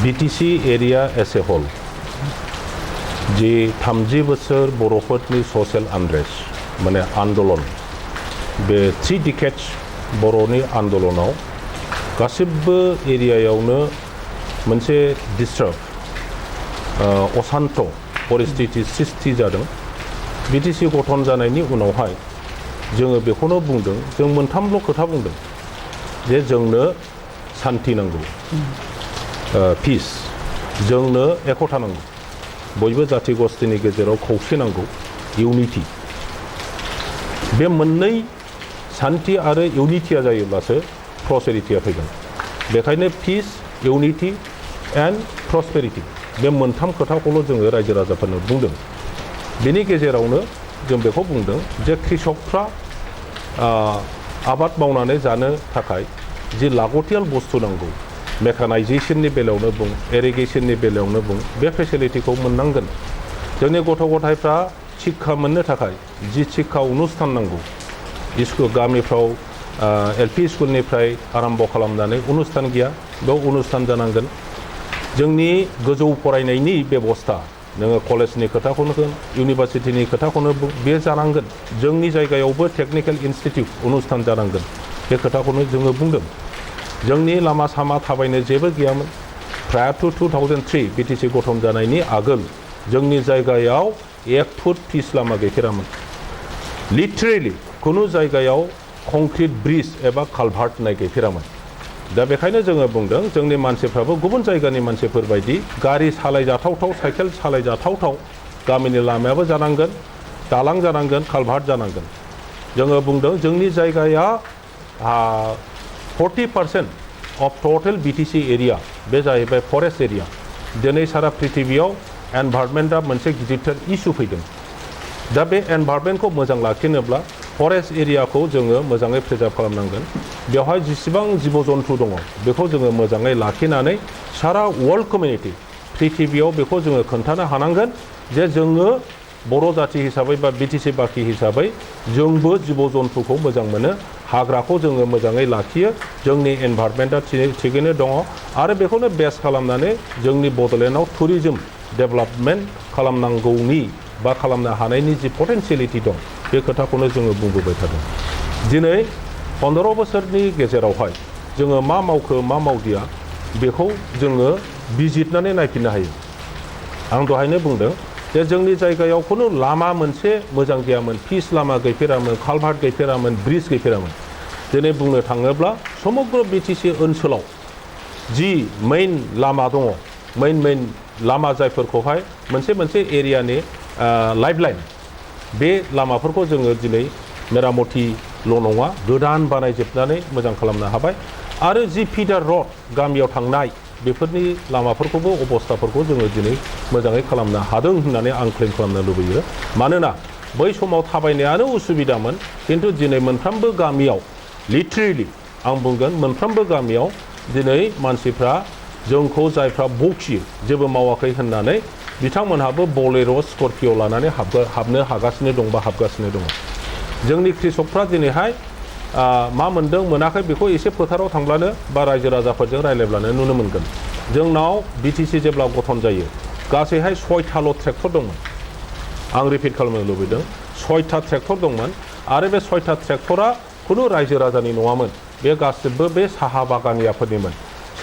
BTC area as a whole जी 30 बोसोर बर'फोरनि ससियेल आनरेस्ट माने आन्दलन बे 3 डिकेड्स बर'नि आन्दलनाव गासिबो एरियायावनो मोनसे डिस्टार्ब अशान्त परिस्थिति सृष्टि जादों। BTC गठन जानायनि उनावहाय जोङो बेखौनो बुंदों, जों मोनथामल' खोथा बुंदों जे जोंनो शान्ति नांगौ, पिस, जोंनो एकता नांगौ, बयबो जाथि गस्थिनि गेजेराव खौसे नांगौ, इउनिटि। बे मोननै शान्ति आरो इउनिटिया जायोब्लासो प्रस्पेरिटिया फैगोन। बेखायनो पिस, इउनिटि एन्ड प्रस्पेरिटि बे मोनथाम खोथाखौल' जोङो रायजो राजाफोरनो बुंदों। बेनि गेजेरावनो जों बेखौ बुंदों जे कृषकफ्रा आबाद मावनानै जानो थाखाय जि लागतियाल बुस्थु नांगौ, मेकानाइजेशननि बेलायावनो बुं, इरिगेशननि बेलायावनो बुं, बे फेसिलिटिखौ मोननांगोन। जोंनि गथ' गथायफ्रा शिक्षा मोननो थाखाय जि शिक्षा अनुस्थान नांगौ, स्कुल गामिफ्राव LP स्कुलनिफ्राय आरम्भ खालामनानै अनुस्थान गैया, बेयाव अनुस्थान जानांगोन। जोंनि गोजौ फरायनायनि बेबस्था, नोङो कलेजनि खोथाखौनो होन, इउनिभार्सिटिनि खोथाखौनो बुं, बे जानांगोन। जोंनि जायगायावबो टेकनिकेल इनस्टिट्यूट अनुस्थान जानांगोन, बे खोथाखौनो जोङो बुंदों। जोंनि लामा सामा थाबायनो जेबो गैयामोन। प्रायर टु 2003 BTC गठन जानायनि आगोल जोंनि जायगायाव 1 फुट पिच लामा गैफेरामोन। लिटारेलि खुनु जायगायाव कंक्रिट ब्रिज एबा कालभार्ट होननाय गैफेरामोन। दा बेखायनो जोङो बुंदों जोंनि मानसिफ्राबो गुबुन जायगानि मानसिफोरबायदि गारि सालायजाथावथाव, साइकेल सालायजाथावथाव गामिनि लामायाबो जानांगोन, दालां जानांगोन, कालभार्ट जानांगोन। जोङो बुंदों जोंनि जायगाया 40% अफ टोटल BTC एरिया बे जाहैबाय फरेस्ट एरिया। दिनै सारा पृथिबियाव एनभायरनमेन्टआ मोनसे गिदिरथार इस्यु फैदों। दा बे एनभायरनमेन्टखौ मोजां लाखिनोब्ला फरेस्ट एरियाखौ जोङो मोजाङै प्रिजार्भ खालामनांगोन। बेवहाय जेसेबां जिब जन्तु दङ बेखौ जोङो मोजाङै लाखिनानै सारा वर्ल्ड कमिउनिटि पृथिबियाव बेखौ जोङो खोन्थानो हानांगोन जे जोङो बर' जाथि हिसाबै बा BTC बाखि हिसाबै जोंबो जिब जन्तुखौ मोजां मोनो, हाग्राखौ जोङो मोजाङै लाखियो, जोंनि एनभायरनमेन्टआ थिगैनो दङ। आरो बेखौनो बेस खालामनानै जोंनि बड'लेण्डआव टुरिजम डेभेलपमेन्ट खालामनांगौनि बा खालामनो हानायनि जि पटेनसियेलिटि दं, बे खोथाखौनो जोङो बुंबोबाय थादों। दिनै 15 बोसोरनि गेजेरावहाय जोङो मा मावखो मा मावदिया बेखौ जोङो बिजिरनानै नायफिननो हायो। आं दहायनो बुंदों जे जोंनि जायगायाव खुनु लामा मोनसे मोजां गैयामोन, पिच लामा गैफेरामोन, कालभार्ट गैफेरामोन, ब्रिज गैफेरामोन। दिनै बुंनो थाङोब्ला समग्र BTC ओनसोलाव जि मेइन लामा दङ, मेइन लामा जायफोरखौहाय मोनसे एरियानि लाइफलाइन, बे लामाफोरखौ जोङो दिनै मेरामतिल' नङा गोदान बानायजोबनानै मोजां खालामनो हाबाय। आरो जि फिडार रड गामियाव थांनाय बेफोरनि लामाफोरखौबो अबस्थाफोरखौ जोङो दिनै मोजाङै खालामनो हादों होननानै आं क्लेम खालामनो लुबैयो। मानोना बै समाव थाबायनायानो उसुबिदामोन, खिन्थु दिनै मोनफ्रोमबो गामियाव लिटारेलि आं बुंगोन मोनफ्रोमबो गामियाव दिनै मानसिफ्रा जोंखौ जायफ्रा बखियो जेबो मावाखै होननानै बिथांमोनहाबो बलेर' स्करपिय' लानानै हाबनो हागासिनो दं बा हाबगासिनो दङ। जोंनि कृषकफ्रा दिनैहाय मा मोनदों मोनाखै बेखौ एसे फोथाराव थांब्लानो बा रायजो राजाफोरजों रायज्लायब्लानो नुनो मोनगोन। जोंनाव BTC जेब्ला गठन जायो गासैहाय 6थाल' ट्रेक्टर दंमोन। आं रिपिट खालामनो लुबैदों 6था ट्रेक्टर दंमोन। आरो बे 6था ट्रेक्टरा खुनु रायजो राजानि नङामोन, बे गासिबो बे साहा बागानियाफोरनिमोन।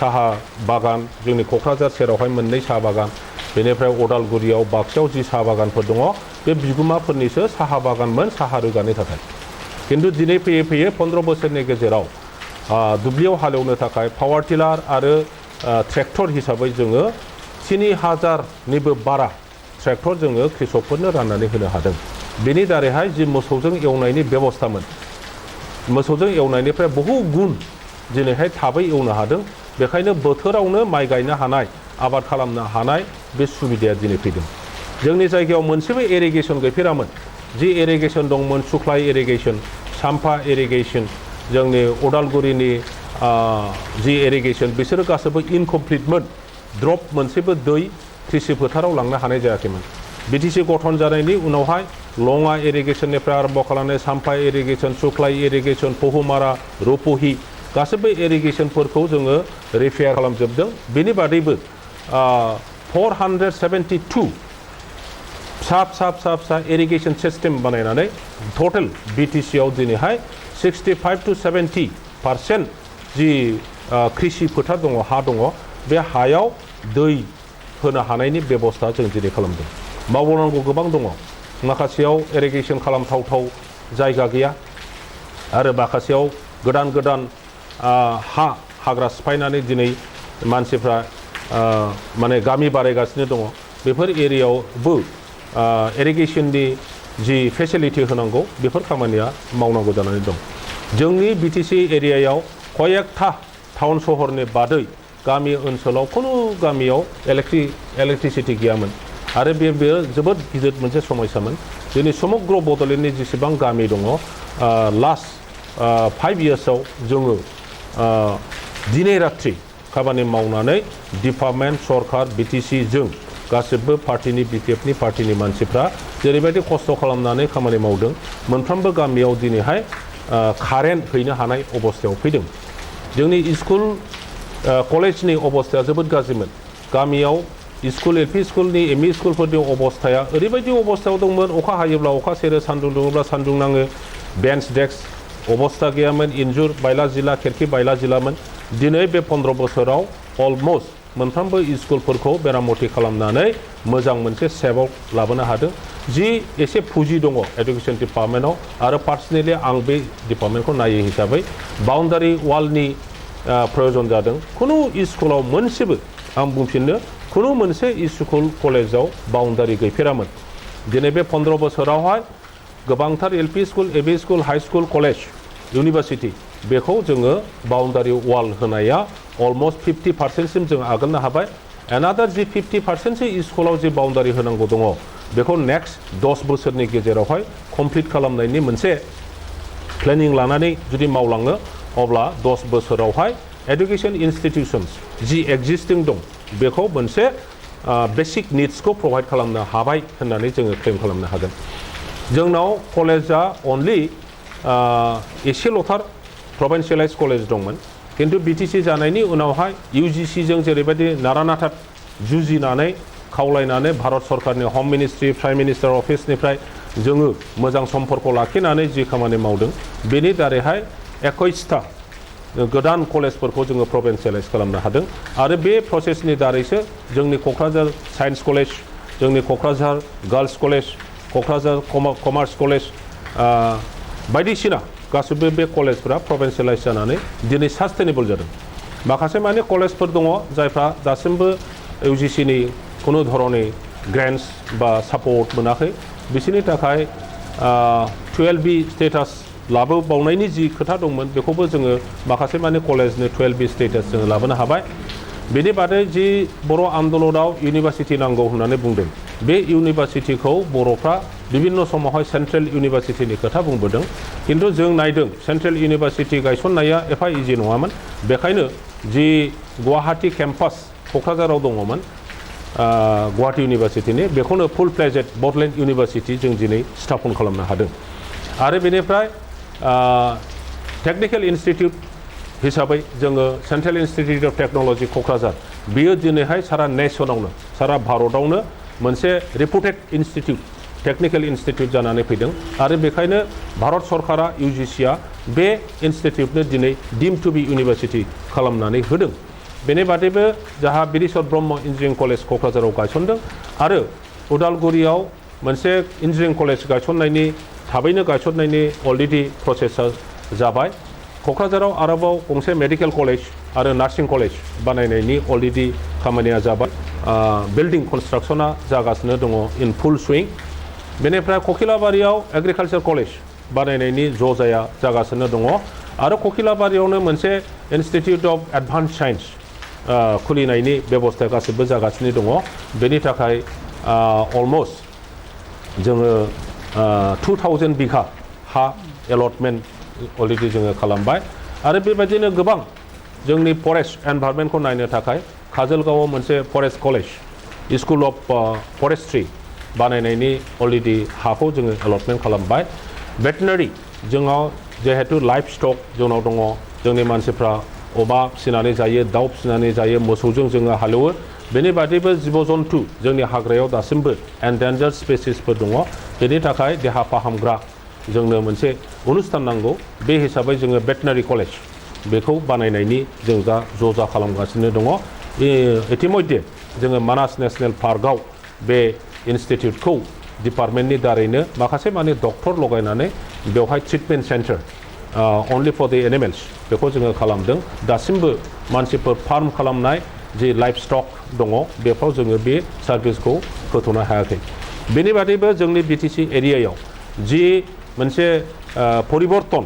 साहा बागान, जोंनि क'क्राझार सेरावहाय 2 साहा बागान, बेनिफ्राय अदालगुरियाव, बाक्सायाव जि साहा बागानफोर दङ बे बिगुमाफोरनिसो साहा बागानमोन साहा रोगानो थाखाय। खिन्थु दिनै फैयै फैयै 15 बोसोरनि गेजेराव दुब्लियाव हालेवनो थाखाय पावार टिलार आरो ट्रेक्टर हिसाबै जोङो 3000निबो बारा ट्रेक्टर जोङो कृषकफोरनो राननानै होनो हादों। बेनि दारैहाय जि मोसौजों एवनायनि बेबस्थामोन, मोसौजों एवनायनिफ्राय बहु गुन दिनैहाय थाबै एवनो हादों। बेखायनो बोथोरावनो माइ गायनो हानाय, आबाद खालामनो हानाय बे सुबिदाया दिनै फैदों। जोंनि जायगायाव मोनसेबो इरिगेसन गैफेरामोन। जि इरिगेसन दंमोन सुख्लाय इरिगेसन, साम्फा इरिगेसन, जोंनि अदालगुरिनि जि इरिगेसन बिसोरो गासैबो इनकमप्लिटमोन। ड्रप मोनसेबो दै कृषि फोथाराव लांनो हानाय जायाखैमोन। BTC गठन जानायनि उनावहाय लङा इरिगेसननिफ्राय आरम्भ खालामनाय साम्फा इरिगेसन, सुख्लाय इरिगेसन, पहुमारा, रुपहि गासैबो इरिगेसनफोरखौ जोङो रिपेयार खालामजोबदों। बेनि बादैबो 472 फिसा इरिगेशन सिस्टेम बानायनानै टोटल BTC आव दिनैहाय 65 to 70% जि कृषि फोथार दङ हा दङ बे हायाव दै होनो हानायनि बेबस्था जों दिनै खालामदों मावनांगौ गोबां दङ माखासेयाव इरिगेशन खालामथावथाव जायगा गैया आरो माखासेयाव गोदान हाग्रा सिफायनानै दिनै मानसिफ्रा माने गामि बारायगासिनो दङ बेफोर एरियायावबो इरिगेशननि जि फेसिलिटि होनांगौ बेफोर खामानिया मावनांगौ जानानै दं जोंनि BTC एरियायाव कयेकथा टाउन सहरनि बादै गामि ओनसोलाव खुनु गामियाव इलेक्ट्रिसिटि गैयामोन आरो बे जोबोद गिदिर मोनसे समस्यामोन दिनै समग्र बड'लेण्डनि जेसेबां गामि दङ लास्ट 5 इयार्सआव जोङो दिनै रात्रि खामानि मावनानै डिपार्टमेन्ट सरकार BTC जों गासिबो पार्टीनि BPFनि पार्टीनि मानसिफ्रा जेरैबायदि खस्थ' खालामनानै खामानि मावदों मोनफ्रोमबो गामियाव दिनैहाय कारेन्ट हैनो हानाय अबस्थायाव फैदों जोंनि स्कुल कलेजनि अबस्थाया जोबोद गाज्रिमोन गामियाव स्कुल LP स्कुलनि ME स्कुलफोरनि अबस्थाया ओरैबायदि अबस्थायाव दंमोन अखा हायोब्ला अखा सेरो सान्दुं दुङोब्ला सान्दुं नाङो बेन्च डेस्क अबस्था गैयामोन इन्जुर बायला जिला खिरखि बायला जिलामोन दिनै बे 15 बोसोराव अलमोस्ट मोनफ्रोमबो स्कुलफोरखौ मेरामति खालामनानै मोजां मोनसे सेभआव लाबोनो हादों जि एसे फुजि दङ एडुकेशन डिपार्टमेन्टआव आरो पार्सनेलि आं बे डिपार्टमेन्टखौ नायो हिसाबै बाउन्डारि वालनि प्रयोजन जादों खुनु स्कुलाव मोनसेबो आं बुंफिननो खुनु मोनसे स्कुल कलेजाव बाउन्डारि गैफेरामोन दिनै बे 15 बोसोरावहाय गोबांथार LP school ME school high school college university बेखौ जोङो बाउन्डारि वाल होनाया अलमोस्ट 50% सिम जों आगाननो हाबाय एनादार जि 50% स्कुलाव जि बाउन्डारि होनांगौ दङ बेखौ नेक्स्ट 10 बोसोरनि गेजेरावहाय कमप्लिट खालामनायनि मोनसे प्लेनिं लानानै जुदि मावलाङो अब्ला 10 बोसोरावहाय एडुकेशन इन्स्टिट्यूशन्स जि एक्जिस्टिं दं बेखौ मोनसे बेसिक निड्सखौ प्रोवाइड खालामनो हाबाय होननानै जोङो क्लेम खालामनो हागोन जोंनाव कलेजा अनलि एसेल'थार प्रभिन्सियेलाइज कलेज दंमोन किन्तु BTC जानायनि उनावहाय UGC जों जेरैबायदि नारा-नाथा जुजिनानै खावलायनानै भारत सरकारनि होम मिनिस्ट्रि प्राइम मिनिस्टार अफिसनिफ्राय जोङो मोजां सम्पर्क लाखिनानै जि खामानि मावदों बेनि दारैहाय 21टा गोदान कलेजफोरखौ जोङो प्रभिन्सियेलाइज खालामनो हादों आरो बे प्रसेसनि दारैसो जोंनि क'क्राझार साइन्स कलेज जोंनि Kokrajhar girls college Kokrajhar commerce college बायदिसिना गासिबो बे कलेजफोरा प्रभिन्सियेलाइज जानानै दिनै सास्टेनेबल जादों माखासे माने कलेजफोर दङ जायफ्रा दासिमबो UGCनि खुनु धरननि ग्रेन्ट्स बा सापर्ट मोनाखै बिसोरनि थाखाय 12B स्टेटास लाबोबावनायनि जि खोथा दंमोन बेखौबो जोङो माखासे माने कलेजनि 12B स्टेटास जोङो लाबोनो हाबाय बेनि बादै जि बर' आन्दलनाव इउनिभार्सिटि नांगौ होननानै बुंदों बे इउनिभार्सिटिखौ बर'फ्रा विभिन्न समावहाय सेन्ट्रेल इउनिभार्सिटिनि खोथा बुंबोदों किन्तु जों नायदों सेन्ट्रेल इउनिभार्सिटि गायसननाया एफा इजि नङामोन बेखायनो जि गुवाहाटी केम्पास क'क्राझाराव दङमोन गुवाहाटी इउनिभार्सिटिनि बेखौनो फुल फ्लेजेड बडलेण्ड इउनिभार्सिटि जों दिनै स्थापन खालामनो हादों आरो बेनिफ्राय टेक्निकेल इन्स्टिटिउट हिसाबै जोङो central institute of technology Kokrajhar बेयो दिनैहाय सारा नेसनावनो सारा भारतआवनो मोनसे रेपुटेड इन्स्टिटिउट टेक्निकेल इन्स्टिटिउट जानानै फैदों आरो बेखायनो भारत सरकारा UGCआ बे इन्स्टिटिउटनो दिनै डीम टु बी इउनिभार्सिटि खालामनानै होदों बेनि बादैबो जाहा बिरिसर ब्रह्म इन्जिनियारिं कलेज क'क्राझाराव गायसनदों आरो उदालगुरियाव मोनसे इन्जिनियारिं कलेज गायसननायनि थाबैनो गायसननायनि अलरेडि प्रसेसा जाबाय क'क्राझाराव आरोबाव गंसे मेडिकेल कलेज आरो नार्सिं कलेज बानायनायनि अलरेडि खामानिया जाबाय बिल्डिं कनस्ट्राक्शना जागासिनो दङ इन फुल सुइं बेनिफ्राय ककिलाबारियाव एग्रिकालचार कलेज बानायनायनि ज'जाया जागासिनो दङ आरो ककिलाबारियावनो मोनसे इन्स्टिटिउट अफ एडभान्स साइन्स खुलिनायनि बेबस्था गासिबो जागासिनो दङ बेनि थाखाय अलमोस्ट जोङो 2000 बिघा हा एलटमेन्ट अलरेडि जोङो खालामबाय आरो बेबायदिनो गोबां जोंनि फरेस्ट एनभायरनमेन्टखौ नायनो थाखाय काजलगावआव मोनसे फरेस्ट कलेज स्कुल अफ फरेस्ट्रि बानायनायनि अलरेडि हाखौ जोङो एलटमेन्ट खालामबाय भेटेनारि जोंनाव जिहेतु लाइफ स्टक जोंनाव दङ जोंनि मानसिफ्रा अमा फिसिनानै जायो दाउ फिसिनानै जायो मोसौजों जोङो हालेवो बेनि बादैबो जिब जन्तु जोंनि हाग्रायाव दासिमबो एन्डेन्जार्ड स्पेसिसफोर दङ बेनि थाखाय देहा फाहामग्रा जोंनो मोनसे अनुस्थान नांगौ बे हिसाबै जोङो भेटेनारि कलेज बेखौ बानायनायनि जों दा जजा खालामगासिनो दङ इतिमध्ये जोङो मानास नेशनेल पार्कआव बे इनस्टिट्यूटखौ डिपार्टमेन्टनि दारैनो माखासे माने डक्टर लगायनानै बेवहाय treatment centre only for the animals बेखौ जोङो खालामदों दासिमबो मानसिफोर फार्म खालामनाय जि लाइफ स्टक दङ बेफ्राव जोङो बे सार्भिसखौ होथ'नो हायाखै बेनि बादैबो जोंनि बिटिसि एरियायाव जि मोनसे परिबर्तन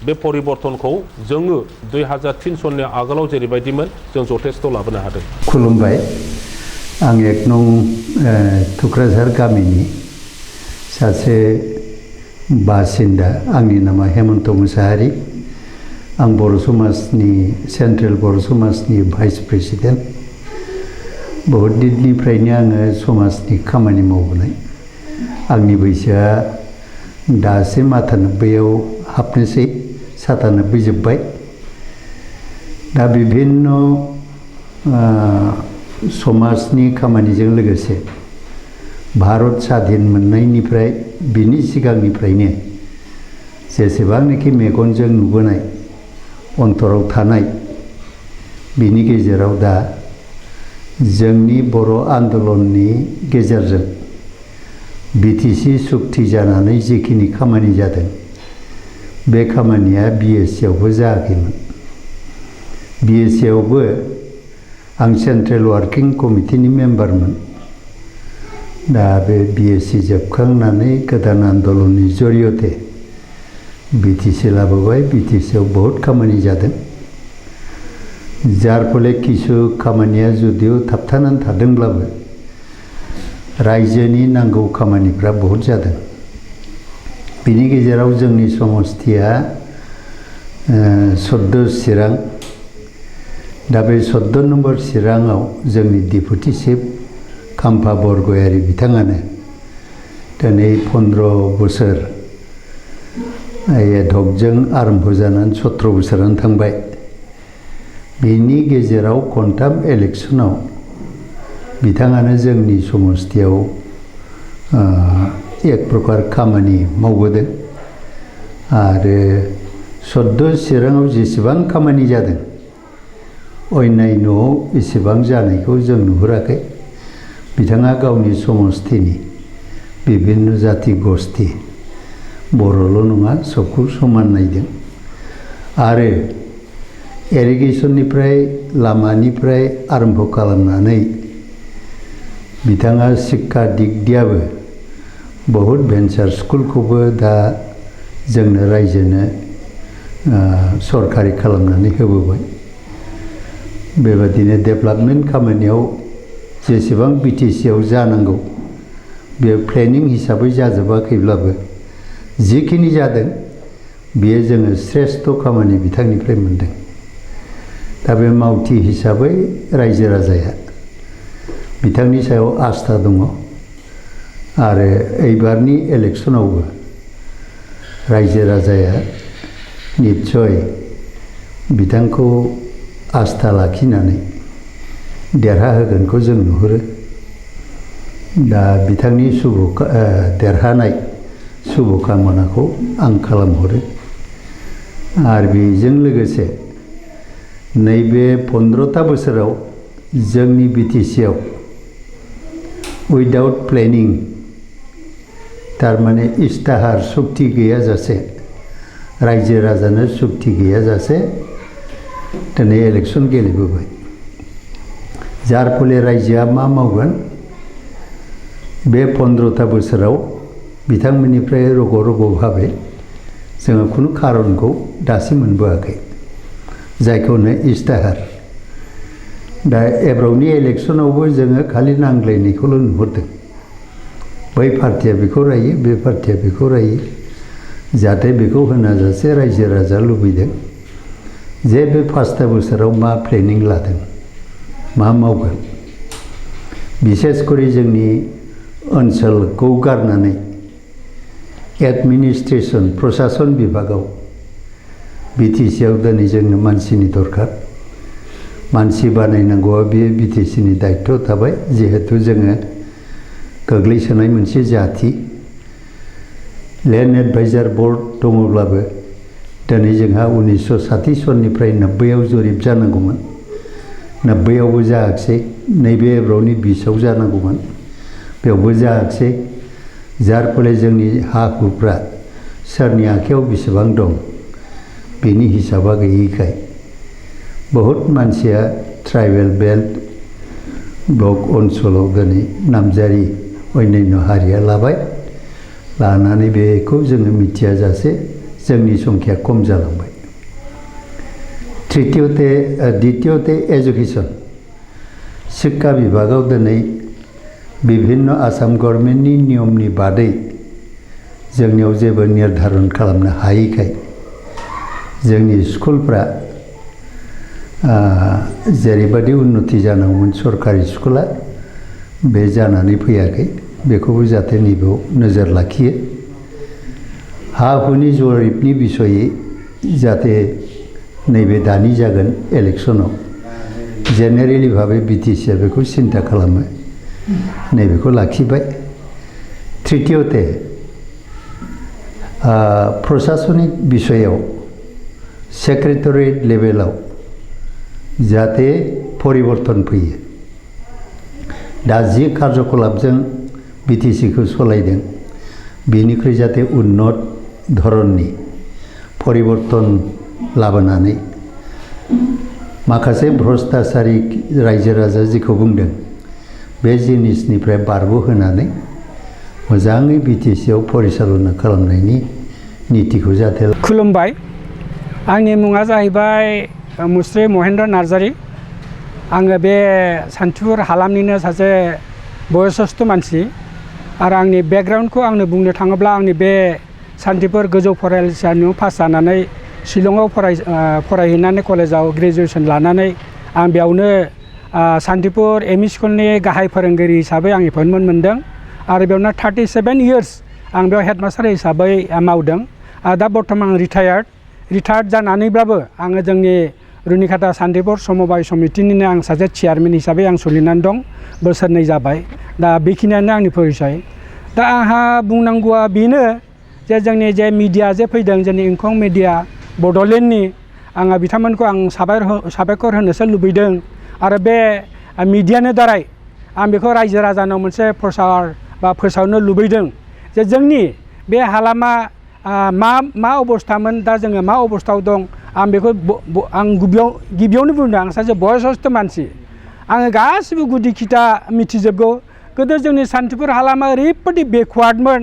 बे परिबर्तनखौ जोङो 2003 सननि आगोलाव जेरैबायदिमोन जों जथेस्थ' लाबोनो हादों खुलुमबाय आं एक नं थुक्राझार गामिनि सासे बासिन्दा आंनि नामा हेमन्त मुसाहारि आं बर' समाजनि सेन्ट्रेल बर' समाजनि भाइस प्रेसिडेन्ट बहुत दिननिफ्रायनो आङो समाजनि खामानि मावबोनाय आंनि बैसोआ दासिम 98आव हाबनोसै 97 जोब्बाय दा बिभिन्न समाजनि खामानिजों लोगोसे भारत स्वाधीन मोननायनिफ्राय बिनि सिगांनिफ्रायनो जेसेबांनाखि मेगनजों नुबोनाय अन्तराव थानाय बिनि गेजेराव दा जोंनि बर' आन्दलननि गेजेरजों बिटिसि सुक्ति जानानै जिखिनि खामानि जादों बे खामानिया बिएसि आवबो जायाखैमोन बिएसि आवबो आं सेन्ट्रेल वार्किं कमिटिनि मेम्बारमोन दा बे बिएसि जोबखांनानै गोदान आन्दलननि जरियते बिटिसि लाबोबाय बिटिसि आव बहुत खामानि जादों जार फले किसु खामानिया जुदिव थाबथानानै थादोंब्लाबो रायजोनि नांगौ खामानिफ्रा बहुत जादों बिनि गेजेराव जोंनि समस्तिया सद्द चिरां दा बे 14 नम्बर चिराङाव जोंनि डिपुटि चिफ खाम्फा बरगयारी बिथाङानो दिनै 15 बोसोर एडहकजों आरम्भ जानानै 17 बोसोरानो थांबाय बिनि गेजेराव खनथाम इलेक्सनाव बिथाङानो जोंनि समस्तियाव एक प्रकार खामानि मावबोदों आरो 14 चिराङाव जेसेबां खामानि जादों अन्यान्यआव एसेबां जानायखौ जों नुहुराखै बिथाङा गावनि समस्तिनि बिभिन्न जाति गस्थि बर'ल' नङा सबखौ समान नायदों आरो इरिगेसननिफ्राय लामानिफ्राय आरम्भ खालामनानै बिथाङा शिक्षा दिगदियाबो बहुत भेन्सार स्कुलखौबो दा जोंनो रायजोनो सरकारि खालामनानै होबोबाय बेबादिनो डेभेलपमेन्ट खामानियाव जेसेबां बिटिसि आव जानांगौ बे प्लेनिं हिसाबै जाजोबाखैब्लाबो जिखिनि जादों बेयो जोङो श्रेष्ठ खामानि बिथांनिफ्राय मोनदों दा बे मावथि हिसाबै रायजो राजाया बिथांनि सायाव आस्था दङ आरो एबारनि इलेक्सनावबो रायजो राजाया निश्चय बिथांखौ आस्था लाखिनानै देरहाहोगोनखौ जों नुहुरो दा बिथांनि देरहानाय शुभकामनाखौ आं खालामहरो आरो बेजों लोगोसे नैबे 15था बोसोराव जोंनि बिटिसि आव उइदाउट प्लेनिं तारमाने इस्ताहार सुक्ति गैयाजासे रायजो राजानो सुक्ति गैयाजासे दिनै इलेक्सन गेलेबोबाय जार फले रायजोआ मा मावगोन बे 15था बोसोराव बिथांमोननिफ्राय रग' रग' भाबै जोङो खुनु खारनखौ दासिम मोनबोआखै जायखौनो इस्ताहार दा एबारावनि इलेक्सनावबो जोङो खालि नांज्लायनायखौल' नुहुरदों बै पार्टिया बेखौ रायो बे पार्टिया बेखौ रायो जाहाथे बेखौ होनाजासे रायजो राजा लुबैदों जे बे 5था बोसोराव मा प्लेनिं लादों मा मावगोन बिसेसकरि जोंनि ओनसोलखौ गारनानै एडमिनिस्ट्रेसन प्रशासन बिभागाव बिटिसि आव दिनै जोंनो मानसिनि दरकार मानसि बानायनांगौआ बे बिटिसिनि दायित्व थाबाय जिहेतु जोङो गोग्लैसोनाय मोनसे जाथि लेन्ड एडभाइजार बर्ड दङब्लाबो दिनै जोंहा 1960 सननिफ्राय 90आव जरिब जानांगौमोन 90आवबो जायाखिसै नैबे एब्रावनि 20आव जानांगौमोन बेयावबो जायाखिसै जार फले जोंनि हा हुफ्रा सोरनि आखायाव बेसेबां दं बेनि हिसाबा गैयैखाय बहुत मानसिया ट्राइबेल बेल्ट ब्लक ओनसोलाव दिनै नामजारि अन्यान्य हारिया लाबाय लानानै बेखौ जोङो मिथियाजासे जोंनि संख्या खम जालांबाय द्वितीयते एजुकेशन शिक्षा विभागाव दिनै विभिन्न आसाम गभर्नमेन्टनि नियमनि बादै जोंनियाव जेबो निर्धारण खालामनो हायैखाय जोंनि स्कुलफ्रा जेरैबायदि उन्नति जानांगौमोन सरकारि स्कुला बे जानानै फैयाखै बेखौबो जाहाथे नैबेयाव नोजोर लाखियो हा हुनि जरिबनि बिसयै जाहाथे नैबे दानि जागोन इलेक्सनाव जेनेरेलि भाबै बिटिसिआ बेखौ सिन्था खालामो नैबेखौ लाखिबाय तृतीयते प्रशासनिक बिसयाव सेक्रेटारियेट लेभेलाव जाहाथे परिवर्तन फैयो दा जि कार्यकलापजों बिटिसिखौ सालायदों बेनिख्रुइ जाहाथे उन्नत धरननि परिवर्तन लाबोनानै माखासे भ्रष्टाचारि रायजो राजा जिखौ बुंदों बे जिनिसनिफ्राय बारग'होनानै मोजाङै बिटिसिआव परिचालना खालामनायनि नीतिखौ जाहाथे खुलुमबाय आंनि मुङा जाहैबाय मुस्रि महेन्द्र नार्जारी आङो बे सान्थिफुर हालामनिनो सासे बयसस्थ मानसि आरो आंनि बेकग्राउन्डखौ आंनो बुंनो थाङोब्ला आंनि बे सान्थिफुर गोजौ फरायसालियाव पास जानानै शिलंआव फरायहैनानै कलेजाव ग्रेजुवेसन लानानै आं बेयावनो सान्थिफुर एमइ स्कुलनि गाहाय फोरोंगिरि हिसाबै आं एपइन्टमेन्ट मोन्दों आरो बेयावनो 37 इयार्स आं बेयाव हेडमास्टार हिसाबै मावदों दा बर्थमान रिटायार्ड जानानैब्लाबो आङो जोंनि रुनिकाटा सान्थिफुर समबाय समितिनिनो आं सासे चेयारमेन हिसाबै आं सोलिनानै दं बोसोरनै जाबाय दा बेखिनियानो आंनि परिचय दा आंहा बुंनांगौआ बेनो जे जोंनि जे मिडिया जे फैदों जोंनि इंखं मिडिया बड'लेण्डनि आङो बिथांमोनखौ आं साबायखर होनोसो लुबैदों आरो बे मिडियानि दारै आं बेखौ रायजो राजानाव मोनसे प्रसार बा फोसावनो लुबैदों जे जोंनि बे हालामा मा अबस्थामोन दा जोङो मा अबस्थायाव दं आं बेखौ आं गिबियावनो बुंदों आं सासे बयसस्थ मानसि आङो गासिबो गुदि खिथा मिथिजोबगौ गोदो जोंनि सान्थिफुर हालामा ओरैबायदि बेकवार्डमोन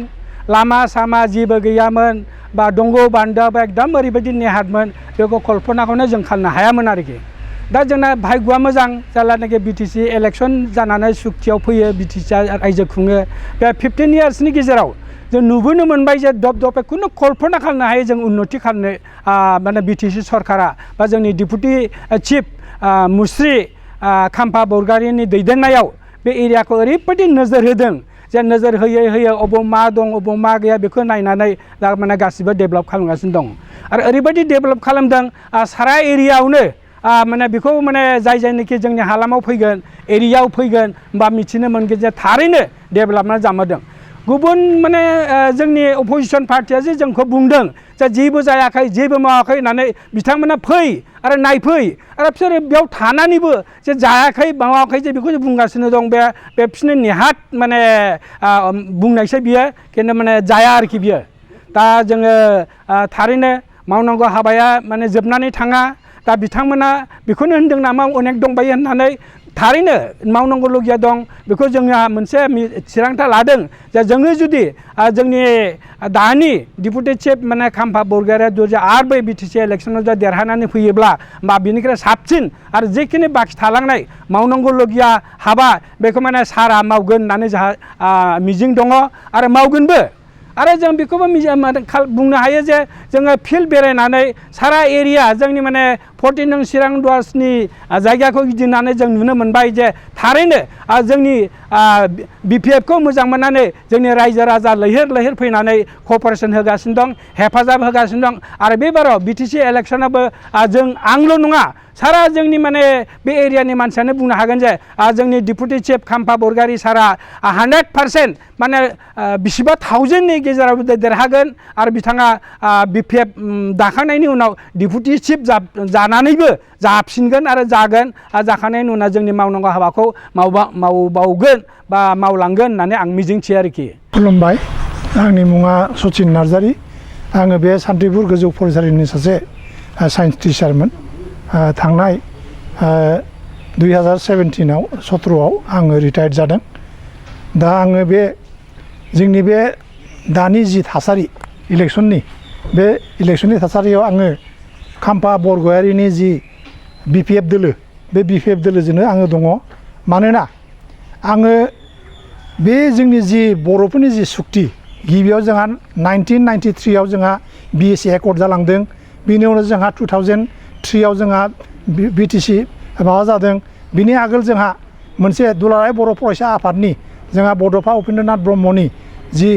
लामा सामा जेबो गैयामोन बा दंग' बान्दो बा एकदम ओरैबायदि नेहादमोन बेखौ कल्पनाखौनो जों खालामनो हायामोन आरोखि दा जोंना भाग्यआ मोजां जेब्लानाखि बिटिसि इलेक्सन जानानै सुक्तियाव फैयो बिटिसिआ रायजो खुङो बे 15 इयार्सनि गेजेराव जों नुबोनो मोनबाय जे दब खुनु कल्पना खालामनो हायो जों उन्नति खालामनो माने बिटिसि सरकारा बा जोंनि डिपुटि चिफ मुस्रि खाम्फा बरगयारिनि दैदेननायाव बे एरियाखौ ओरैबायदि नोजोर होदों जे नोजोर होयै अबाव मा दं अबाव मा गैया बेखौ नायनानै दा माने गासिबो डेभेलप खालामगासिनो दं आरो ओरैबायदि डेभेलप खालामदों सारा एरियायावनो माने बेखौ माने जायनाखि जोंनि हालामाव फैगोन एरियायाव फैगोन बा मिथिनो मोनगोन जे थारैनो डेभेलपमेन्ट जामारदों गुबुन माने जोंनि अपोजिसन पार्टिया जे जोंखौ बुंदों जे जेबो जायाखै जेबो मावाखै होननानै बिथांमोना फै आरो नायफै आरो बिसोर बेयाव थानानैबो जे जायाखै मावाखै जे बेखौ बुंगासिनो दं बे बिसोरनि नेहाद माने बुंनायसो बियो खिन्थु माने जाया आरोखि बियो दा जोङो थारैनो मावनांगौ हाबाया माने जोबनानै थाङा दा बिथांमोना बेखौनो होनदों नामा अनेक दंबायो होननानै थारैनो मावनांगौलगिया दं बेखौ जोंहा मोनसे थिरांथा लादों जे जोङो जुदि जोंनि दानि डिपुटि चिफ माने खाम्फा बरगयारिया जुदि आरो बै बिटिसि इलेक्सनाव जुदि देरहानानै फैयोब्ला बा बिनिख्रुइ साबसिन आरो जेखिनि बाखि थालांनाय मावनांगौलगिया हाबा बेखौ माने सारा मावगोन होननानै जोंहा मिजिं दङ आरो मावगोनबो आरो जों बेखौबो बुंनो हायो जे जोङो फिल्ड बेरायनानै सारा एरिया जोंनि माने 14 नं चिरां दुवार्सनि जायगाखौ गिदिंनानै जों नुनो मोनबाय जे थारैनो जोंनि BPF खौ मोजां मोननानै जोंनि रायजो राजा लैहोर लैहोर फैनानै क'पारेसन होगासिनो दं, हेफाजाब होगासिनो दं। आरो बे बाराव BTC इलेक्सनाबो जों आंल' नङा, सारा जोंनि माने बे एरियानि मानसियानो बुंनो हागोन जे जोंनि डिपुटि चिफ खाम्फा बरगयारी सारा 100% माने बिसिबा 1000नि गेजेराव देरहागोन आरो बिथाङा BPF दाखांनायनि उनाव डिपुटि चिफ जानानैबो जाफिनगोन आरो जागोन, जाखांनायनि उनाव जोंनि मावनांगौ हाबाखौ मावबावगोन बा मावलांगोन होननानै आं मिजिंथियो आरोखि। खुलुमबाय, आंनि मुङा सचिन नार्जारी। आङो बे सान्तिपुर गोजौ फरायसालिनि सासे साइन्स टिचारमोन। थांनाय 2017आव 17आव आङो रिटायार्ड जादों। दा आङो बे जोंनि बे दानि जि थासारि इलेक्सननि, बे इलेक्सननि थासारियाव आङो खाम्फा बरगयारीनि जि BPF दोलो, बे BPF दोलोजोंनो आङो दङ। मानोना आङो बे जोंनि जि बर'फोरनि जि सुक्ति, गिबियाव जोंहा 1993आव जोंहा BSC एकर्ड जालांदों। बिनि उनाव जोंहा 2003आव जोंहा BTC माबा जादों। बिनि आगोल जोंहा मोनसे दुलाराय बर' फरायसा आफादनि जोंहा बड'फा उपेन्द्रनाथ ब्रह्मनि जि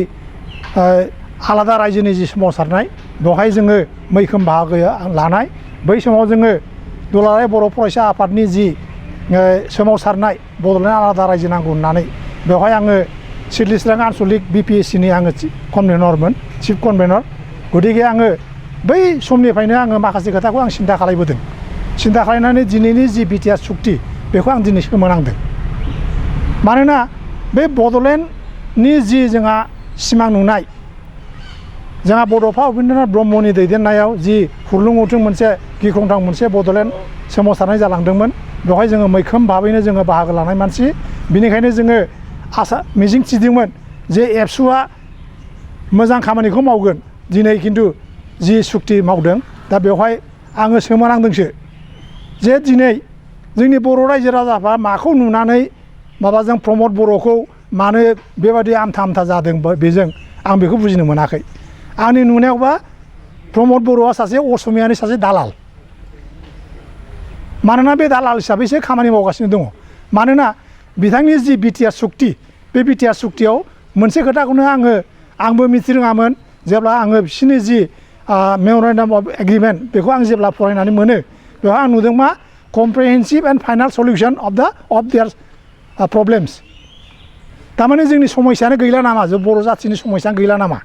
आलादा रायजोनि जि सोमावसारनाय, बेवहाय जोङो मैखोम बाहागो लानाय। बै समाव जोङो दुलाराय बर' फरायसा आफादनि जि सोमावसारनाय बड'लेण्ड आलादा रायजो नांगौ होननानै बेवहाय आङो सिडलिस्रां आन्सलिक BPSCनि आङो कनभेनरमोन, चिफ कनभेनर। गतिके आङो बै समनिफ्रायनो आङो माखासे खोथाखौ आं सिन्था खालामबोदों। सिन्था खालामनानै दिनैनि जि बिटिआर सुक्ति, बेखौ आं दिनै सोमोनांदों। मानोना बे बड'लेण्डनि जि जोंहा सिमां नुनाय, जोंहा बड'फा उपेन्द्रनाथ ब्रह्मनि दैदेननायाव जि हुरलुं हुथुं मोनसे गिख्रंथाव मोनसे बड'लेण्ड सोमावसारनाय जालांदोंमोन, बेवहाय जोङो मैखोम भाबैनो जोङो बाहागो लानाय मानसि। बिनिखायनो जोङो मिजिं थिदोंमोन जे एबसुआ मोजां खामानिखौ मावगोन। दिनै खिन्थु जि सुक्ति मावदों, दा बेवहाय आङो सोमोनांदोंसो जे दिनै जोंनि बर' रायजो राजाफ्रा माखौ नुनानै माबाजों प्रमद बर'खौ मानो बेबादि आमथा आमथा जादों, बेजों आं बेखौ बुजिनो मोनाखै। आंनि नुनायावबा प्रमद बर'आ सासे असमियानि सासे दालाल। मानोना बे दालाल हिसाबैसो खामानि मावगासिनो दङ। मानोना बिथांनि जि बिटिआर सुक्ति, बे बिटिआर सुक्तियाव मोनसे खोथाखौनो आंबो मिथिरोङामोन। जेब्ला आङो बिसोरनि जि मेमरेन्डाम अफ एग्रिमेन्ट, बेखौ आं जेब्ला फरायनानै मोनो, बेवहाय आं नुदों मा comprehensive and final solution of their problems. थारमाने जोंनि समस्यानो गैला नामा, जों बर' जाथिनि समस्यानो गैला नामा।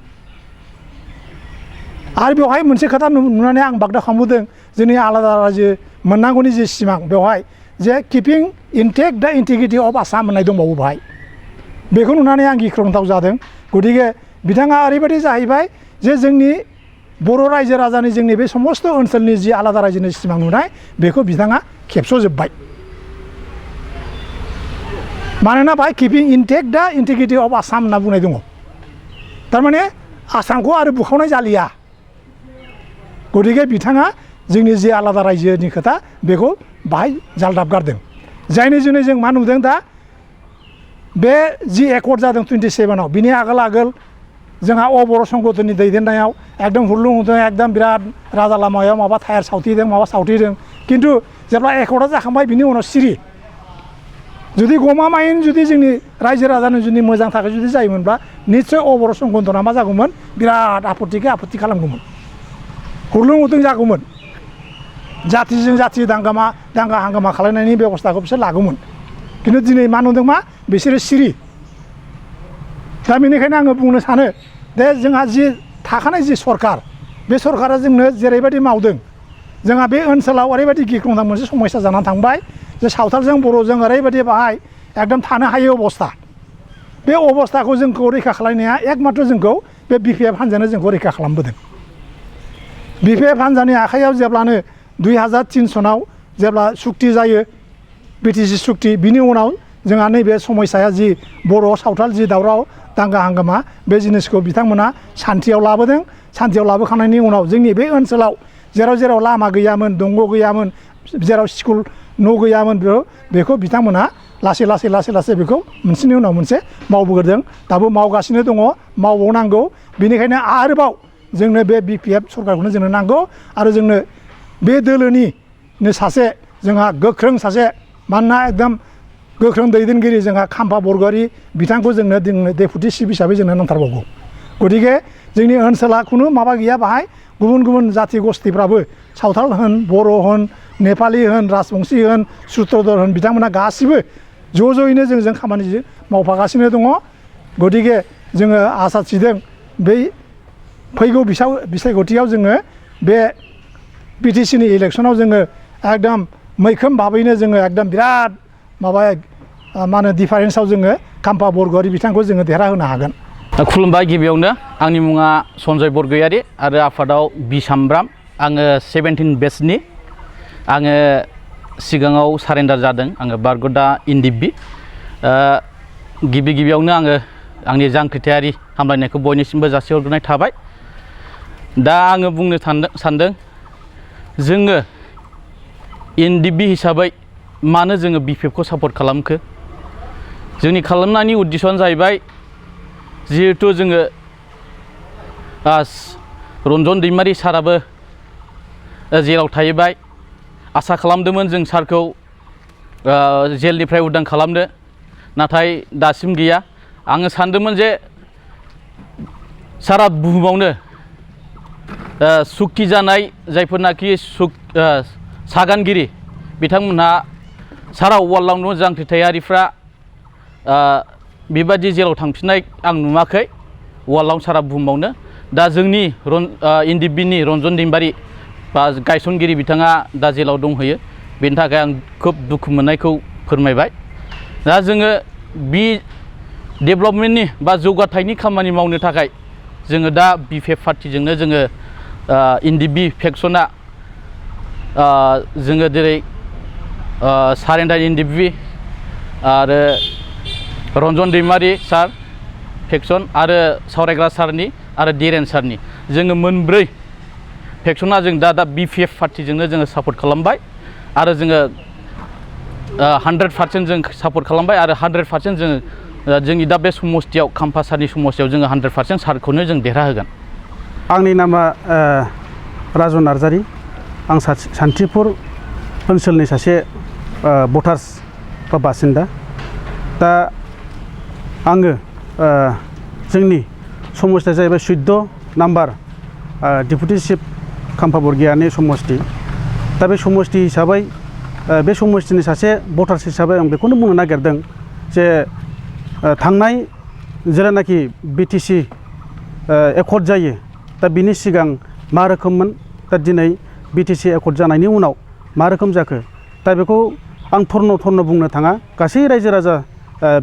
आरो बेवहाय मोनसे खोथा नुनानै आं बागदा खालामबोदों, जोंनि आलादा रायजो मोननांगौनि जि सिमां, बेवहाय जे किपिं इनटेक्ट दा इन्टिग्रिटि अफ आसाम होननाय दंबावो बेवहाय। बेखौ नुनानै आं गिख्रंथाव जादों। गतिके बिथाङा ओरैबायदि जाहैबाय जे जोंनि बर' रायजो राजानि जोंनि बे समस्त ओनसोलनि जि आलादा रायजोनि सिमां नुनाय, बेखौ बिथाङा खेबस'जोब्बाय। मानोना बाहाय किपिं इनटेक्ट दा इन्टिग्रिटि अफ आसाम होनना बुंनाय दङ। थारमाने आसामखौ आरो बुखावनाय जालिया। गतिके बिथाङा जोंनि जि आलादा रायजोनि खोथा, बेखौ बाहाय जालदाब गारदों। जायनि जुनै जों मा नुदों दा, बे जि एकर्ड जादों 27आव, बिनि आगोल जोंहा बर' संगठननि दैदेननायाव एकदम हुरलुं हुथुं एकदम बिराद राजा लामायाव माबा टायार सावथिदों, माबा सावथिदों। खिन्थु जेब्ला एकर्डआ जाखांबाय, बिनि उनाव सिरि। जुदि गमामायैनो जुदि जोंनि रायजो राजानि जुदि मोजां थाखाय जुदि जायोमोनब्ला निस्सय बर' संगठना मा जागौमोन, बिराद आपत्ति खालामगौमोन, हुरलुं हुथुं जागौमोन। जातिजों जाति दांगा हांगामा खालामनायनि बेबस्थाखौ बिसोर लागौमोन। खिन्थु दिनै मा नुदों मा, बिसोरो सिरि। दा बेनिखायनो आङो बुंनो सानो दे जोंहा जि थाखानाय जि सरकार, बे सरकारा जोंनो जेरैबायदि मावदों, जोंहा बे ओनसोलाव ओरैबायदि गिख्रंथाव मोनसे समस्या जानानै थांबाय जे सावथालजों बर'जों ओरैबायदि बाहाय एकदम थानो हायै अबस्था। बे अबस्थाखौ जोंखौ रैखा खालामनाया एकमात्र जोंखौ बे BPF हान्जायानो जोंखौ रैखा खालामबोदों। BPF हान्जानि आखाइयाव जेब्लानो 2003 सनाव जेब्ला सुक्ति जायो, BTC सुक्ति, बिनि उनाव जोंहा नैबे समस्याया जि बर' सावथाल जि दावराव दांगा हांगामा, बे जिनिसखौ बिथांमोना सान्थियाव लाबोदों। सान्थियाव लाबोखांनायनि उनाव जोंनि बे ओनसोलाव जेराव लामा गैयामोन, दंग' गैयामोन, जेराव स्कुल न' गैयामोन, बेखौ बिथांमोना लासै बेखौ मोनसेनि उनाव मोनसे मावबोदों। दाबो मावगासिनो दङ, मावबावनांगौ। बेनिखायनो आरोबाव जोंनो बे BPF सरकारखौनो जोंनो नांगौ। आरो जोंनो बे दोलोनि नि सासे जोंहा गोख्रों सासे मानोना एकदम गोख्रों दैदेनगिरि जोंहा खाम्फा बरगयारि बिथांखौ जोंनो डेपुटि चिफ हिसाबै जोंनो नांथारबावगौ गतिके जोंनि ओनसोला खुनु माबा गैया बाहाय गुबुन गुबुन जाथि गस्थिफ्राबो सावथाल होन बर' होन नेपालि होन राजबंशी होन सुत्रधर होन बिथांमोना गासिबो ज'यैनो जोंजों खामानि मावफागासिनो दङ गतिके जोङो आसा थिदों बै फैगौ बिसायख'थियाव जोङो बे बिटिसिनि इलेक्सनाव जोङो एकदम मैखोम भाबैनो जोङो एकदम बिराद माबा मा होनो डिफारेन्सआव जोङो खाम्फा बरगयारि बिथांखौ जोङो देरहाहोनो हागोन। खुलुमबाय गिबियावनो आंनि मुङा सन्जय बरगयारि आरो आफादाव बि सामब्राम आङो 17 बेचनि आङो सिगाङाव सारेन्डार जादों आङो बारगदा इनडिबि गिबियावनो आङो आंनि जांख्रिथायारि हामलायनायखौ बयनिसिमबो जासिहरग्रोनाय थाबाय। दा आङो बुंनो सानदों जोङो इनडिबि हिसाबै मानो जोङो बिपिएफखौ सापर्ट खालामखो जोंनि खालामनायनि उद्देश्यआनो जाहैबाय जिहेतु जोङो रन्जन दैमारि साराबो जेलाव थाहैबाय आसा खालामदोंमोन जों सारखौ जेलनिफ्राय उदां खालामनो नाथाय दासिम गैया आङो सानदोंमोन जे सारा बुहुमावनो सुक्ति जानाय जायफोरनाखि सागानगिरि बिथांमोनहा सारा वार्ल्डआवनो जांख्रिथायारिफ्रा बेबादि जेलाव थांफिननाय आं नुवाखै वार्ल्डआव सारा बुहुमावनो दा जोंनि इनडिबिनि रन्जन दैमारि बा गायसनगिरि बिथाङा दा जेलाव दंहैयो बेनि थाखाय आं खोब दुखु मोननायखौ फोरमायबाय। दा जोङो बि डेभेलपमेन्टनि बा जौगाथायनि खामानि मावनो थाखाय जोङो दा बिपिएफ पार्टिजोंनो जोङो इनडिबि फेक्सना जोङो जेरै सारेन्डार इनडिबि आरो रन्जन दैमारि सार फेक्सन आरो सावरायग्रा सारनि आरो डिरेन सारनि जोङो मोनब्रै फेक्सना जों दा बिपिएफ पार्टिजोंनो जोङो सापर्ट खालामबाय आरो जोङो 100% जों सापर्ट खालामबाय आरो 100% जोङो जोंनि दा बे समस्थियाव खाम्फा सारनि समस्थियाव जोङो 100% सारखौनो जों देरहाहोगोन। आंनि नामा राजु नार्जारि आं सान्थिपुर ओनसोलनि सासे भटार्स बा बासिन्दा दा आङो जोंनि समस्थिया जाहैबाय 14 नाम्बार डेपुटि चिफ खाम्फा बरगयारिनि समस्ति दा बे समस्ति हिसाबै बे समस्तिनि सासे भटार्स हिसाबै आं बेखौनो बुंनो नागिरदों जे थांनाय जेलानाखि बिटिसि एकर्ड जायो दा बिनि सिगां मा रोखोममोन दा दिनै बिटिसि एकर्ड जानायनि उनाव मा रोखोम जाखो दा बेखौ आं थर्न बुंनो थाङा गासै रायजो राजा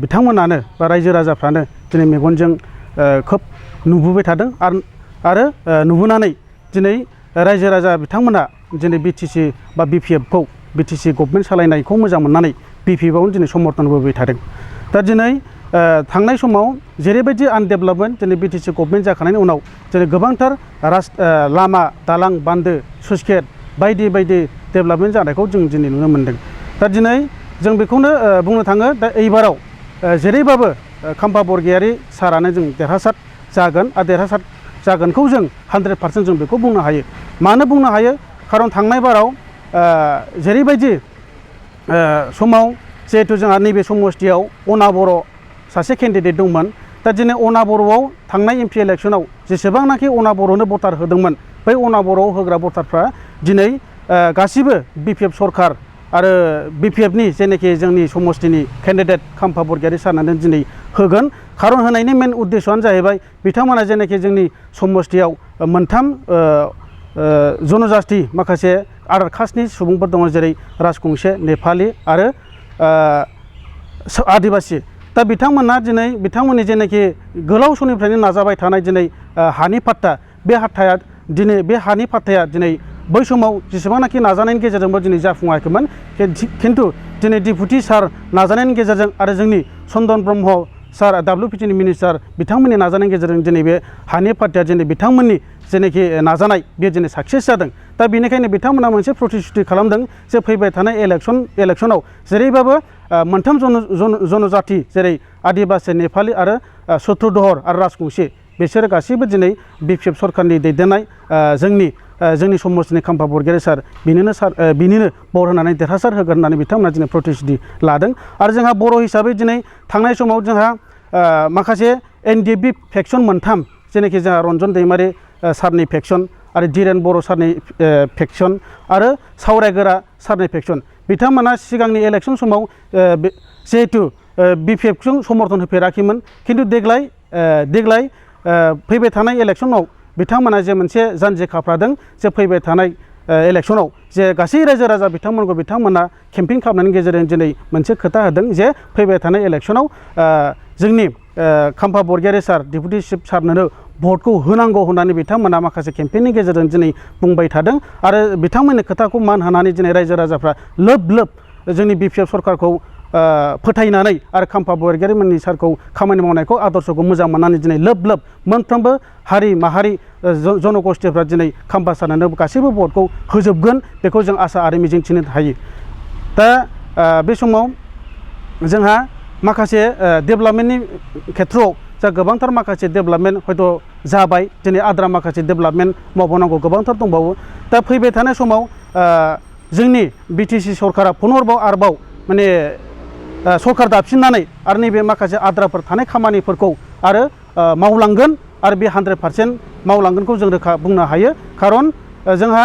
बिथांमोनानो बा रायजो राजाफ्रानो दिनै मेगनजों खोब नुबोबाय थादों आरो नुबोनानै दिनै रायजो राजा बिथांमोना दिनै बिटिसि बा बिपिएफखौ बिटिसि गभर्नमेन्ट सालायनायखौ मोजां मोननानै बिपिएफआवनो दिनै समर्थन होबोबाय थादों। दा दिनै थांनाय समाव जेरैबायदि आनडेभेलपमेन्ट दिनै बिटिसि गभर्नमेन्ट जाखांनायनि उनाव दिनै गोबांथार लामा दालां बान्दो स्लुइस गेट बायदि डेभेलपमेन्ट जानायखौ जों दिनै नुनो मोन्दों। दा दिनै जों बेखौनो बुंनो थाङो दा एबाराव जेरैबाबो खाम्फा बरगयारि सारानो जों देरहासार जागोन आरो देरहासार जागोनखौ जों 100% जों बेखौ बुंनो हायो। मानो बुंनो हायो खारन थांनाय बाराव जेरैबायदि समाव जिहेतु जोंहा नैबे समस्थियाव अना बर' सासे केन्डिडेट दंमोन दा दिनै अना बर'आव थांनाय एमपि इलेक्सनाव जेसेबांनाखि अना बर'नो भटार होदोंमोन बै अना बर'आव होग्रा भटारफ्रा दिनै गासिबो बिपिएफ सरकार आरो बिपिएफनि जेनाखि जोंनि समस्थिनि केन्डिडेट खाम्फा बरगयारि सारनानै दिनै होगोन खारन होनायनि मेन उद्देश्यआनो जाहैबाय बिथांमोना जेनाखि जोंनि समस्थियाव मोनथाम जनजाति माखासे आदार कास्टनि सुबुंफोर दङ जेरै राजबंशी नेपालि आरो आदिबासि दा बिथांमोना दिनै बिथांमोननि जेनाखि गोलाव समनिफ्रायनो नाजाबाय थानाय दिनै हानि पाट्टा बे हानि पाट्टाया दिनै बै समाव जेसेबांनाखि नाजानायनि गेजेरजोंबो दिनै जाफुङाखैमोन खिन्थु दिनै डेपुटि सार नाजानायनि गेजेरजों आरो जोंनि चन्दन ब्रह्म सार WPTनि मिनिस्टार बिथांमोननि नाजानायनि गेजेरजों दिनै बे हानि पाट्टाया दिनै बिथांमोननि जेनाखि नाजानाय बेयो दिनै साक्सेस जादों। दा बेनिखायनो बिथांमोना मोनसे प्रतिश्रुति खालामदों जे फैबाय थानाय इलेक्सनाव जेरैबाबो मोनथाम जनजाति जेरै आदिबासि नेपालि आरो सुत्रधर आरो राजबंशी बिसोरो गासैबो दिनै बिपिएफ सरकारनि दैदेननाय जोंनि जोंनि समाजनि खाम्फा बरगयारि सार बिनिनो बर होनानै देरहासार होगोन होननानै बिथांमोना दिनै प्रतिश्रुति लादों। आरो जोंहा बर' हिसाबै दिनै थांनाय समाव जोंहा माखासे NDFB फेक्सन मोनथाम जेनाखि जोंहा रन्जन दैमारि सारनि फेक्सन आरो धीरेन बर' सारनि फेक्सन आरो सावरायगोरा सारनि फेक्सन बिथांमोना सिगांनि इलेक्सन समाव जिहेतु BPFजों समर्थन होफेराखैमोन खिन्थु देग्लाय फैबाय थानाय इलेक्सनाव बिथांमोना जे मोनसे जानजि खाफ्रादों जे फैबाय थानाय इलेक्सनाव जे गासै रायजो राजा बिथांमोना केम्पेइन खालामनायनि गेजेरजों दिनै मोनसे खोथा होदों जे फैबाय थानाय इलेक्सनाव जोंनि खाम्फा बरगयारि सार डेपुटि चिफ सारनो भटखौ होनांगौ होननानै बिथांमोना माखासे केम्पेइननि गेजेरजों दिनै बुंबाय थादों आरो बिथांमोननि खोथाखौ मान होनानै दिनै रायजो राजाफ्रा लोब जोंनि BPF सरकारखौ फोथायनानै आरो खाम्फा बरगयारिमोननि सारखौ खामानि मावनायखौ आदर्शखौ मोजां मोननानै दिनै लोब मोनफ्रोमबो हारि माहारि जनगोष्ठीफ्रा दिनै खाम्फा सारनो गासैबो भटखौ होजोबगोन बेखौ जों आसा आरो मिजिंथिनो हायो। दा बे समाव जोंहा माखासे डेभेलपमेन्टनि खेथ्रआव जा गोबांथार माखासे डेभेलपमेन्ट हयथ' जाबाय दिनै आद्रा माखासे डेभेलपमेन्ट मावबावनांगौ गोबांथार दंबावो। दा फैबाय थानाय समाव जोंनि BTC सरकारा पुनर्बाव आरोबाव माने सरकार दाफिननानै आरो नैबे माखासे आद्राफोर थानाय खामानिफोरखौ आरो मावलांगोन आरो बे 100% मावलांगोनखौ जों रोखा बुंनो हायो। खारन जोंहा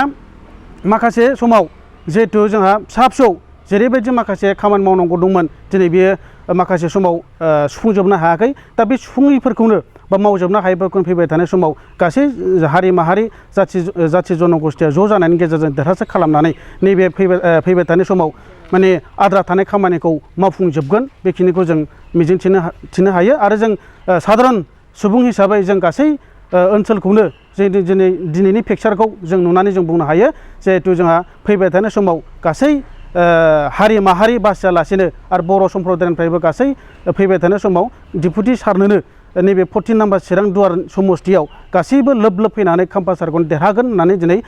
माखासे समाव जिहेतु जोंहा फिसा फिसौ जेरैबायदि माखासे खामानि मावनांगौ दंमोन दिनै बेयो माखासे समाव सुफुंजोबनो हायाखै। दा बे सुफुङैफोरखौनो बा मावजोबनो हायैफोरखौनो फैबाय थानाय समाव गासै हारि माहारि जाथि जनगोष्ठीया ज' जानायनि गेजेरजों देरहासार खालामनानै नैबे फैबाय थानाय समाव माने आद्रा थानाय खामानिखौ मावफुंजोबगोन बेखिनिखौ जों मिजिंथिनो हायो। आरो जों साधारन सुबुं हिसाबै जों गासै ओनसोलखौनो दिनैनि पिक्सारखौ जों नुनानै जों बुंनो हायो जिहेतु जोंहा फैबाय थानाय समाव गासै हारि माहारि बासियालासेनो आरो बर' सम्प्रदायनिफ्रायबो गासै फैबाय थानाय समाव डेपुटि सारनोनो नैबे 14 नाम्बार चिरां दुवार समस्तियाव गासैबो लोब फैनानै खाम्फा सारखौनो देरहागोन होननानै दिनै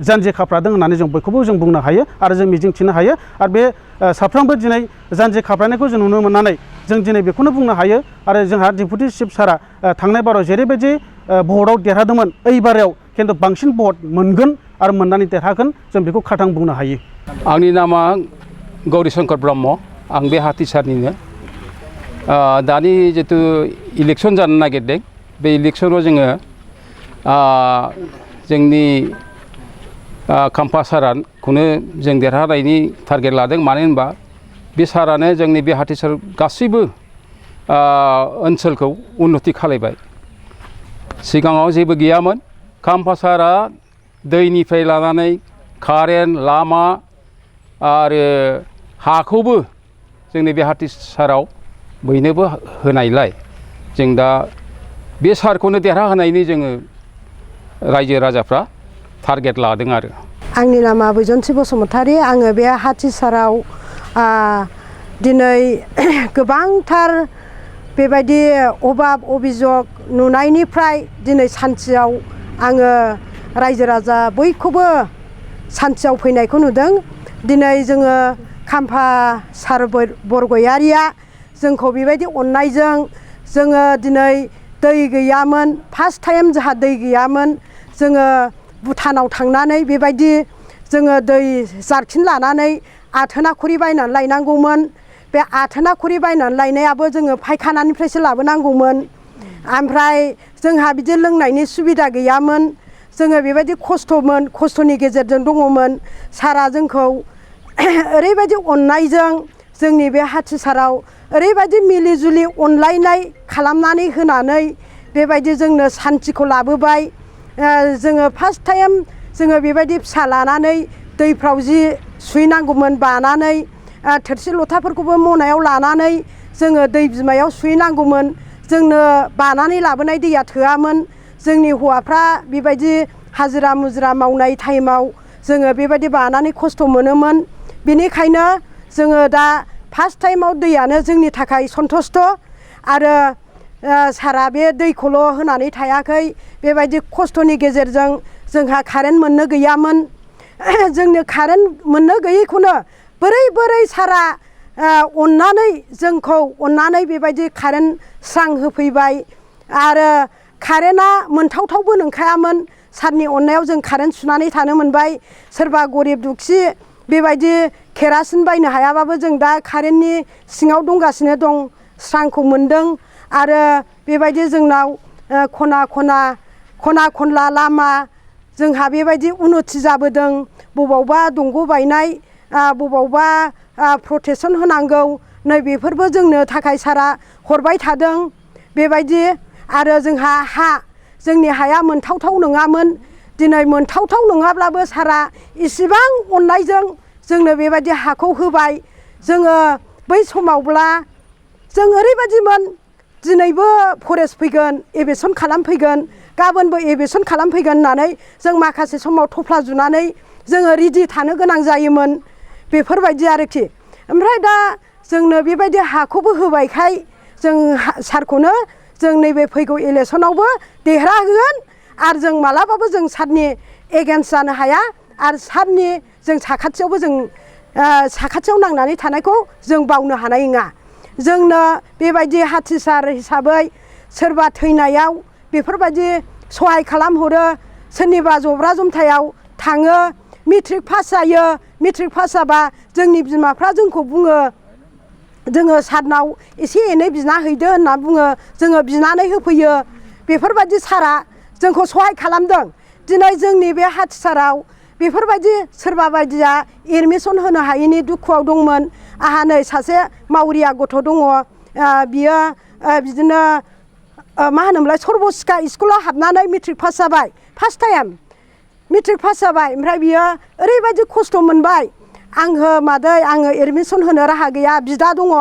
जानजि खाफ्रादों होननानै जों बयखौबो जों बुंनो हायो आरो जों मिजिंथिनो हायो। आरो बे साफ्रोमबो दिनै जानजि खाफ्रानायखौ जों नुनो मोननानै जों दिनै बेखौनो बुंनो हायो आरो जोंहा डेपुटि चिफ सारा थांनाय बाराव जेरैबायदि भटआव देरहादोंमोन ओइबाराव खिन्थु बांसिन भट मोनगोन आरो मोननानै देरहागोन जों बेखौ खाथां बुंनो हायो। आंनि नामा गौरीशंकर ब्रह्म आं बे हाथिसारनिनो दानि जितु इलेक्सन जानो नागिरदों बे इलेक्सनाव जोङो जोंनि खाम्फा सारखौनो जों देरहानायनि टारगेट लादों। मानो होनबा बे सारानो जोंनि बे हाथिसार गासैबो ओनसोलखौ उन्नति खालामबाय। सिगाङाव जेबो गैयामोन। खाम्फा सारा दैनिफ्राय लानानै कारेन्ट लामा आरो हाखौबो जोंनि बे हाथिसाराव बयनोबो होनायलाय जों दा बे सारखौनो देरहाहोनायनि जोङो रायजो राजाफ्रा टारगेट लादों आरो। आंनि नामा बैजयन्ति बसुमतारी। आङो बे हाथिसाराव दिनै गोबांथार बेबायदि अभाब अभिजग नुनायनिफ्राय दिनै सान्थियाव आङो रायजो राजा बयखौबो सान्थियाव फैनायखौ नुदों। दिनै जोङो खाम्फा सार बरगयारिया जोंखौ बेबायदि अननायजों जोङो दिनै दै गैयामोन फार्स्ट टाइम जोंहा दै गैयामोन। जोङो भुटानाव थांनानै बेबायदि जोङो दै जारखिन लानानै आथोना खुरि बायनानै लायनांगौमोन। बे आथोना खुरि बायनानै लायनायाबो जोङो फायखानानिफ्रायसो लाबोनांगौमोन। ओमफ्राय जोंहा बिदि लोंनायनि सुबिदा गैयामोन। जोङो बेबायदि खस्थ'नि गेजेरजों दङमोन। सारा जोंखौ ओरैबायदि अननायजों जोंनि बे हाथिसाराव ओरैबायदि मिलि जुलि अनलायनाय खालामनानै होनानै बेबायदि जोंनो सान्थिखौ लाबोबाय। जोङो फार्स्ट टाइम जोङो बेबायदि फिसा लानानै दैफ्राव जि सुहैनांगौमोन बानानै थोरसि लथाफोरखौबो मनायाव लानानै जोङो दै बिमायाव सुहैनांगौमोन। जोंनो बानानै लाबोनाय दैया थोआमोन। जोंनि हौवाफ्रा बेबायदि हाजिरा मुजिरा मावनाय टाइमाव जोङो बेबायदि बानानै खस्थ' मोनोमोन। बेनिखायनो जोङो दा फार्स्ट टाइमाव दैयानो जोंनि थाखाय सन्थुष्ट'। आरो सारा बे दैखौल' होनानै थायाखै। बेबायदि खस्थ'नि गेजेरजों जोंहा कारेन्ट मोननो गैयामोन। जोंनो कारेन्ट मोननो गैयैखौनो बोरै सारा अननानै जोंखौ अननानै बेबायदि कारेन्ट स्रां होफैबाय। आरो कारेन्टआ मोनथावथावबो नंखायामोन। सारनि अननायाव जों कारेन्ट सुनानै थानो मोनबाय सोरबा गरिब दुखसि बेबायदि केरासिन बायनो हायाबाबो जों दा कारेन्टनि सिङाव दंगासिनो दं स्रांखौ मोन्दों आरो बेबायदि जोंनाव खना खनला लामा जोंहा बेबायदि उन्नति जाबोदों बबावबा दंग' बायनाय बबावबा प्रटेकसन होनांगौ नै बेफोरबो जोंनो थाखाय सारा हरबाय थादों बेबायदि आरो जोंहा हा जोंनि हाया मोनथावथाव नङामोन दिनै मोनथावथाव नङाब्लाबो सारा इसिबां अननायजों जोंनो बेबायदि हाखौ होबाय जोङो बै समावब्ला जों ओरैबायदिमोन दिनैबो फरेस्ट फैगोन एभिएसन खालामफैगोन गाबोनबो एभिएसन खालामफैगोन होननानै जों माखासे समाव थफ्ला जुनानै जोङो रेडि थानो गोनां जायोमोन बेफोरबायदि आरोखि ओमफ्राय दा जोंनो बेबायदि हाखौबो होबायखाय जों सारखौनो जों नैबे फैगौ इलेक्सनावबो देरहागोन आरो जों मालाबाबो जों सारनि एगेन्स्ट जानो हाया आरो सारनि जों साखाथियावबो जों साखाथियाव नांनानै थानायखौ जों बावनो हानाय नङा जोंनो बेबायदि हाथिसार हिसाबै सोरबा थैनायाव बेफोरबायदि सहाय खालामहरो सोरनिबा जब्रा जमथायाव थाङो मेट्रिक पास जायो मेट्रिक पास जाबा जोंनि बिमाफ्रा जोंखौ बुङो जोङो सारनाव एसे एनै बिना हैदो होनना बुङो जोङो बिनानै होफैयो बेफोरबायदि सारा जोंखौ सहाय खालामदों दिनै जोंनि बे हाथिसाराव बेफोरबायदि सोरबा बायदिया एडमिसन होनो हायैनि दुखुआव दंमोन आंहा नै सासे मावरिया गथ' दङ बियो बिदिनो मा होनोमोनलाय सर्बशिखा स्कुलाव हाबनानै मेट्रिक पास जाबाय फार्स्ट टाइम मेट्रिक पास जाबाय ओमफ्राय बियो ओरैबायदि खस्थ' मोनबाय आङो मादै आङो एडमिसन होनो राहा गैया बिदा दङ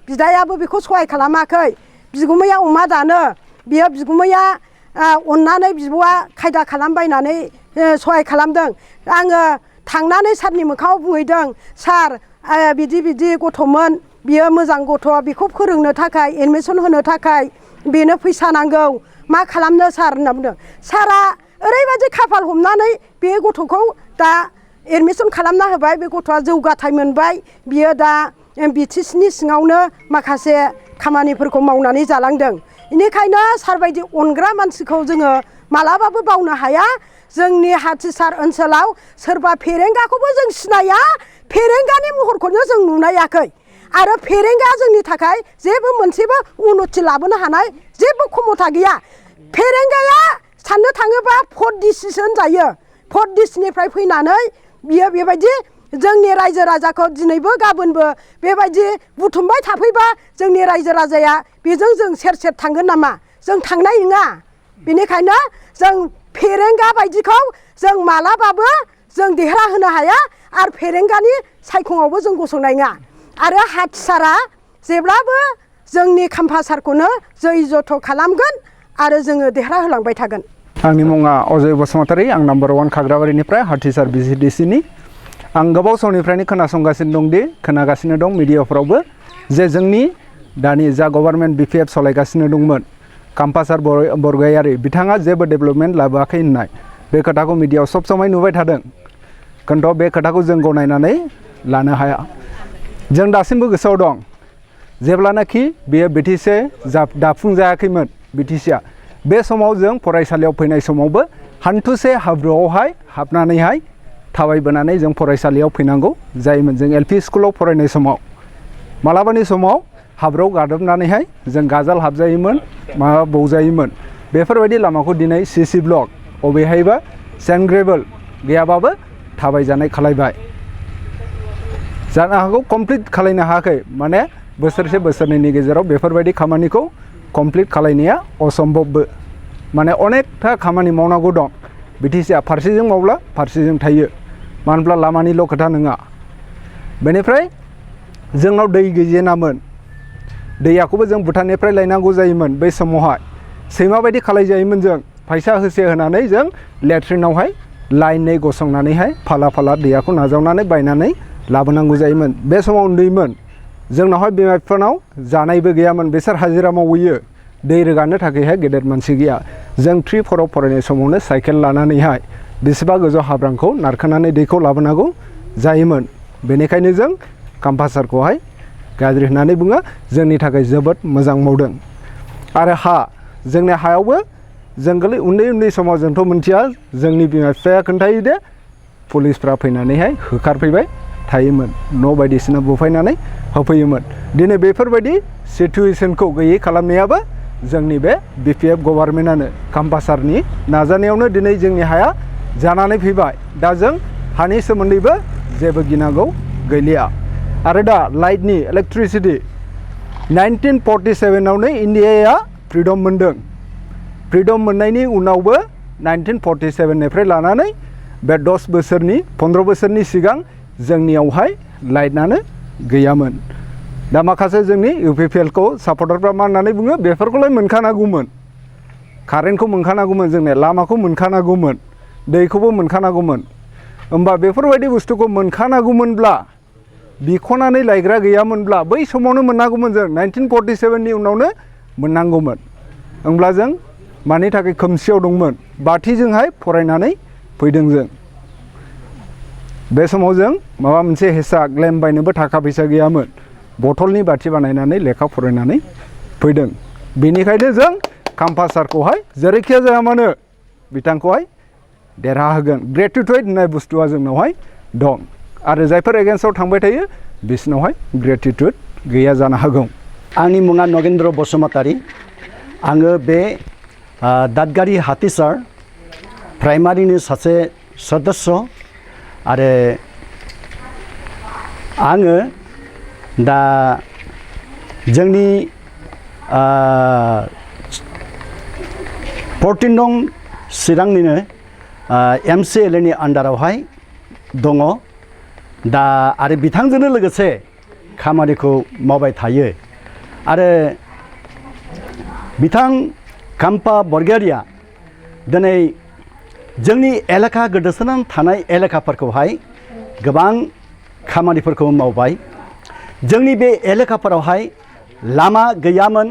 बिदायाबो बेखौ सहाय खालामाखै बिगुमैया अमा दानो बियो बिगुमैया अननानै बिब'आ खायदा खालामबायनानै सहाय खालामदों आङो थांनानै सारनि मोखाङाव बुंहैदों सार बिदि गथ'मोन बियो मोजां गथ' बेखौ फोरोंनो थाखाय एडमिसन होनो थाखाय बेनो फैसा नांगौ मा खालामनो सार होनना बुंदों सारा ओरैबायदि खाफाल हमनानै बे गथ'खौ दा एडमिसन खालामना होबाय बे गथ'आ जौगाथाय मोनबाय बियो दा बिटिसिनि सिङावनो माखासे खामानिफोरखौ मावनानै जालांदों बेनिखायनो सारबायदि अनग्रा मानसिखौ जोङो मालाबाबो बावनो हाया जोंनि हाथिसार ओनसोलाव सोरबा फेरेंगाखौबो जों सिनाया फेरेंगानि महरखौनो जों नुनायाखै आरो फेरेंगा जोंनि थाखाय जेबो मोनसेबो उन्नति लाबोनो हानाय जेबो क्षमता गैया फेरेंगाया साननो थाङोबा फर्थ डिसिसो होनजायो फर्थ डिसनिफ्राय फैनानै बियो बेबायदि जोंनि रायजो राजाखौ दिनैबो गाबोनबो बेबायदि बुथुमबाय थाफैबा जोंनि रायजो राजाया बेजों जों सेर थांगोन नामा जों थांनाय नङा बेनिखायनो जों फेरेंगा बायदिखौ जों मालाबाबो जों देरहा होनो हाया आरो फेरेंगानि सायखङावबो जों गसंनाय नङा आरो हाथिसारा जेब्लाबो जोंनि खाम्फा सारखौनो जै जथ' खालामगोन आरो जोङो देरहा होलांबाय थागोन आंनि मुङा अजय बसुमतारी आं नाम्बार 1 खाग्राबारिनिफ्राय हाथिसार बिसिडिसिनि आं गोबाव समनिफ्रायनो खोनासंगासिनो दंदि खोनागासिनो दं मिडियाफ्रावबो जे जोंनि दानि जा गभर्नमेन्ट बिपिएफ सालायगासिनो दंमोन काम्फासार बरगयारी बिथाङा जेबो डेभेलपमेन्ट लाबोआखै होननाय बे खोथाखौ मिडियायाव सब समय नुबाय थादों खिन्थु बे खोथाखौ जों गनायनानै लानो हाया जों दासिमबो गोसोआव दं जेब्लानाखि बेयो बिटिसि दाफुंजायाखैमोन बिटिसिआ बे समाव जों फरायसालियाव फैनाय समावबो हान्थुसे हाब्रुआवहाय हाबनानैहाय थाबायबोनानै जों फरायसालियाव फैनांगौ जायोमोन जों एलपि स्कुलाव फरायनाय समाव मालाबानि समाव हाब्रुआव गादबनानैहाय जों गाजाल हाबजायोमोन माबा बौजायोमोन बेफोरबायदि लामाखौ दिनै सिसि ब्लक अबेहायबा सेन्ट ग्रेभेल गैयाबाबो थाबायजानाय खालायबाय जानो हागौ कमप्लिट खालायनो हायाखै माने बोसोरसे बोसोरनैनि गेजेराव बेफोरबायदि खामानिखौ कमप्लिट खालायनाया असम्भबबो माने अनेकथा खामानि मावनांगौ दं बिटिसिआ फारसेजों मावब्ला फारसेजों थायो मानो होनब्ला लामानिल' खोथा नङा बेनिफ्राय जोंनाव दै गैजेनामोन दैयाखौबो जों भुटाननिफ्राय लायनांगौ जायोमोन बै समावहाय सैमा बायदि खालायजायोमोन जों फैसा होसे होनानै जों लेट्रिनावहाय लाइनै गसंनानैहाय फाला फाला दैयाखौ नाजावनानै बायनानै लाबोनांगौ जायोमोन बे समाव उन्दैमोन जोंनावहाय बिमा बिफानाव जानायबो गैयामोन बिसोर हाजिरा मावहैयो दै रोगानो थाखायहाय गेदेर मानसि गैया जों 3-4 फरायनाय समावनो साइकेल लानानैहाय बेसेबा गोजौ हाब्रांखौ नारखोनानै दैखौ लाबोनांगौ जायोमोन बेनिखायनो जों काम्फासारखौहाय गाज्रि होननानै बुङो जोंनि थाखाय जोबोद मोजां मावदों आरो हा जोंनि हायावबो जों गोरलै उन्दै उन्दै समाव जोंथ' मोनथिया जोंनि बिमा बिफाया खोन्थायो दे पुलिसफ्रा फैनानैहाय होखारफैबाय थायोमोन न' बायदिसिना बुफायनानै होफैयोमोन दिनै बेफोरबायदि सिटुवेसनखौ गैयै खालामनायाबो जोंनि बे BPF गभर्नमेन्टआनो खाम्फा सारनि नाजानायावनो दिनै जोंनि हाया जानानै फैबाय दा जों हानि सोमोन्दैबो जेबो गिनांगौ गैलिया आरो दा लाइटनि इलेक्ट्रिसिटि 1947आवनो इन्डियाया फ्रिडम मोनदों फ्रिडम मोननायनि उनावबो 1947निफ्राय लानानै बे 10 बोसोरनि 15 बोसोरनि सिगां जोंनियावहाय लाइटआनो गैयामोन दा माखासे जोंनि UPPLखौ सापर्टारफ्रा मा होननानै बुङो बेफोरखौलाय मोनखानांगौमोन कारेन्टखौ मोनखानांगौमोन जोंनो लामाखौ मोनखानांगौमोन दैखौबो मोनखानांगौमोन होमबा बेफोरबायदि बुस्थुखौ मोनखानांगौमोनब्ला बिख'नानै लायग्रा गैयामोनब्ला बै समावनो मोननांगौमोन जों 1947नि उनावनो मोननांगौमोन होमब्ला जों मानि थाखाय खोमसियाव दंमोन बाथिजोंहाय फरायनानै फैदों जों बे समाव जों माबा मोनसे हेसा ग्लेम बायनोबो थाखा फैसा गैयामोन बथलनि बाथि बानायनानै लेखा फरायनानै फैदों बेनिखायनो जों खाम्फा सारखौहाय जेरैखि जाया मानो बिथांखौहाय देरहाहोगोन ग्रेटिट्युड होननाय बुस्थुआ जोंनावहाय दं आरो जायफोर एगेन्स्टआव थांबाय थायो बिसोरनावहाय ग्रेटिट्युड गैया जानो हागौ आंनि मुङा नगेन्द्र बसुमतारी आङो बे दादगारि हाथिसार प्राइमारिनि सासे सदस्य आरो आङो दा जोंनि 14 नं चिरांनिनो MCLA नि आन्डारावहाय दङ दा आरो बिथांजोंनो लोगोसे खामानिखौ मावबाय थायो आरो बिथां खाम्फा बरगयारिया दिनै जोंनि एलेखा गोदोसोनानै थानाय एलेखाफोरखौहाय गोबां खामानिफोरखौ मावबाय जोंनि बे एलेखाफोरावहाय लामा गैयामोन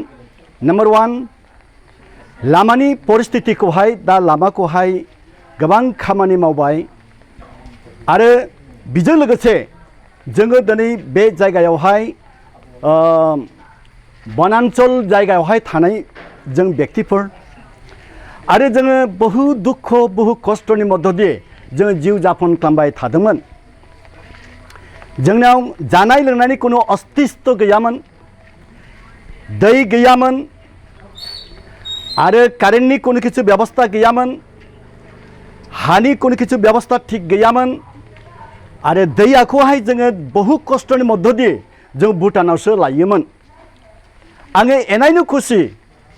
नम्बर 1 लामानि परिस्थितिखौहाय दा लामाखौहाय गोबां खामानि मावबाय आरो बिजों लोगोसे जोङो दिनै बे जायगायावहाय बनान्चल जायगायावहाय थानाय जों व्यक्तिफोर आरो जोङो बहु दुख बहु खस्थ'नि मध्यदि जोङो जिउ जापन खालामबाय थादोंमोन जोंनाव जानाय लोंनायनि कुनु अस्तित्व गैयामोन दै गैयामोन आरो कारेन्टनि कुनु किछु बेबस्था गैयामोन हानि कुनु किछु बेबस्था थिग गैयामोन आरो दैयाखौहाय जोङो बहु खस्थ'नि मध्यदि जों भुटानावसो लायोमोन आङो एनायनो खुसि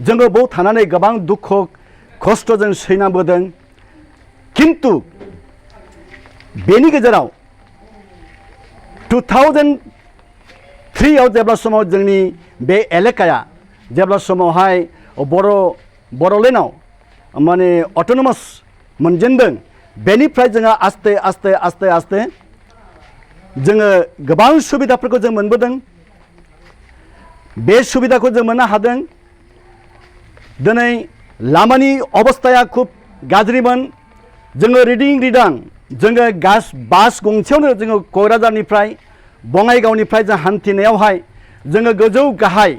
जोङो बाव थानानै गोबां दुख खस्थ'जों सैनांबोदों किन्तु बेनि गेजेराव 2003 आव जेब्ला समाव जोंनि बे एलेकाया जेब्ला समावहाय बर'लेण्डआव माने अट'नमास मोनजेनदों बेनिफ्राय जोङो आस्ते आस्ते आस्ते आस्ते जोङो गोबां सुबिदाफोरखौ जों मोनबोदों बे सुबिदाखौ जों मोननो हादों दिनै लामानि अबस्थाया खुब गाज्रिमोन जोङो रिदिं रिदां जोङो बास गंसेयावनो जोङो क'क्राझारनिफ्राय बङाइगावनिफ्राय जों हान्थिनायावहाय जोङो गोजौ गाहाय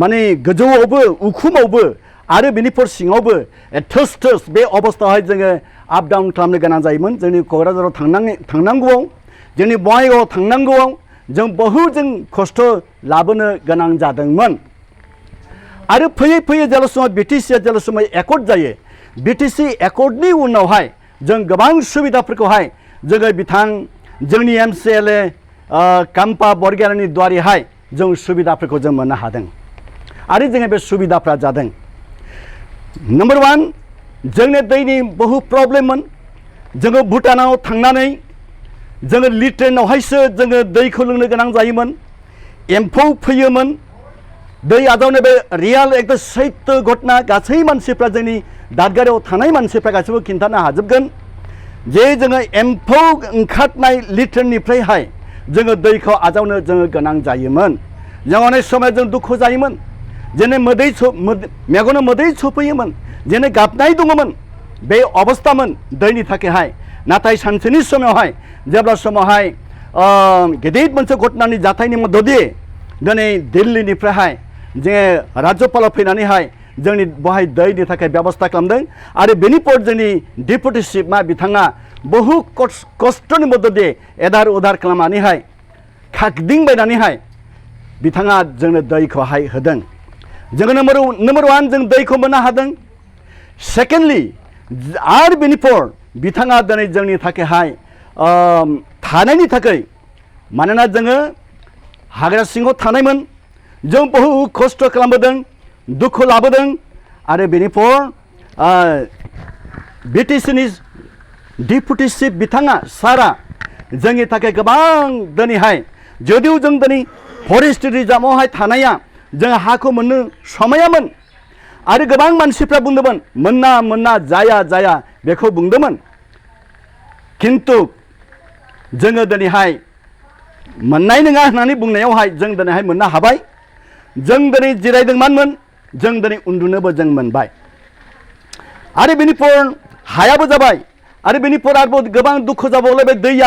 माने गोजौआवबो उखुमावबो आरो बेनिफ्राय सिङावबो थोस थोस बे अबस्थायावहाय जोङो आप डाउन खालामनो गोनां जायोमोन जोंनि क'क्राझाराव थांनांगौआव जोंनि बङाइगावआव थांनांगौआव जों बहु जों खस्थ' लाबोनो गोनां जादोंमोन आरो फैयै फैयै जेला समाव BTC जेला समाव एकर्ड जायो BTC एकर्डनि उनावहाय जों गोबां सुबिदाफोरखौहाय जोङो बिथां जोंनि MCLA खाम्फा बरगयारिनि द्वारैहाय जों सुबिदाफोरखौ जों मोननो हादों आरो जोङो बे सुबिदाफ्रा जादों नम्बर 1 जोंनो दैनि बहु प्रब्लेममोन जोङो भुटानाव थांनानै जोङो लिट्रेनावहायसो जोङो दैखौ लोंनो गोनां जायोमोन एम्फौ फैयोमोन दै आजावनो बे रियेल एकदम सैथो घटना गासै मानसिफ्रा जोंनि दादगारियाव थानाय मानसिफ्रा गासैबो खिन्थानो हाजोबगोन जे जोङो एम्फौ ओंखारनाय लिट्रेननिफ्रायहाय जोङो दैखौ आजावनो जोङो गोनां जायोमोन जों अनेक समाव जों दुखु जायोमोन जेने मेगनाव मोदै सफैयोमोन जेने गाबनाय दङमोन बे अबस्थामोन दैनि थाखायहाय नाथाय सानसेनि समावहाय जेब्ला समावहाय गिदिर मोनसे घटनानि जाथायनि मध्यदि दिनै दिल्लीनिफ्रायहाय जोङो राज्यपालाव फैनानैहाय जोंनि बहाय दैनि थाखाय बेबस्था खालामदों आरो बेनिफ्राय जोंनि डेपुटि चिफआ बिथाङा बहु खस्थ'नि मददे एदार उदार खालामनानैहाय खागदिंबायनानैहाय बिथाङा जोंनो दैखौहाय होदों जोङो नम्बर 1 जों दैखौ मोननो हादों सेकेन्डलि आरो बेनिफ्राय बिथाङा दिनै जोंनि थाखायहाय थानायनि थाखाय मानोना जोङो हाग्रा सिङाव थानायमोन जों बहु खस्थ' खालामबोदों दुखु लाबोदों आरो बेनिफ्राय बिटिसिनि डेपुटि चिफ बिथाङा सारा जोंनि थाखाय गोबां दिनैहाय जुदिव जों दिनै फरेस्ट रिजार्भआवहाय थानाया जों हाखौ मोननो समायामोन आरो गोबां मानसिफ्रा बुंदोंमोन मोनना जाया बेखौ बुंदोंमोन किन्तु जोङो दिनैहाय मोननाय नङा होननानै बुंनायावहाय जों दिनैहाय मोननो हाबाय जों दिनै जिरायदोंमोन जों दिनै उन्दुनोबो जों मोनबाय आरो बेनिफ्राय हायाबो जाबाय आरो बेनिफ्राय आरोबाव गोबां दुखु जाबावलायबाय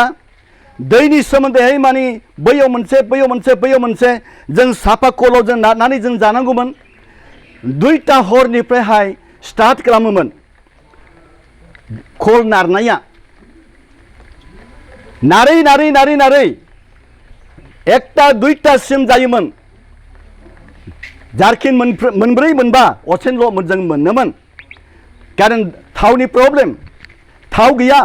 दैनि सोमोन्दैहाय माने बैयाव मोनसे जों साफा कलाव जों नारनानै जों जानांगौमोन 2टा हरनिफ्रायहाय स्टार्ट खालामोमोन कल नारनाया नारै 1टा 2टासिम जायोमोन जारखिन मोनब्रै मोनबा असेनल' जों मोनोमोन कारण थावनि प्रब्लेम थाव गैया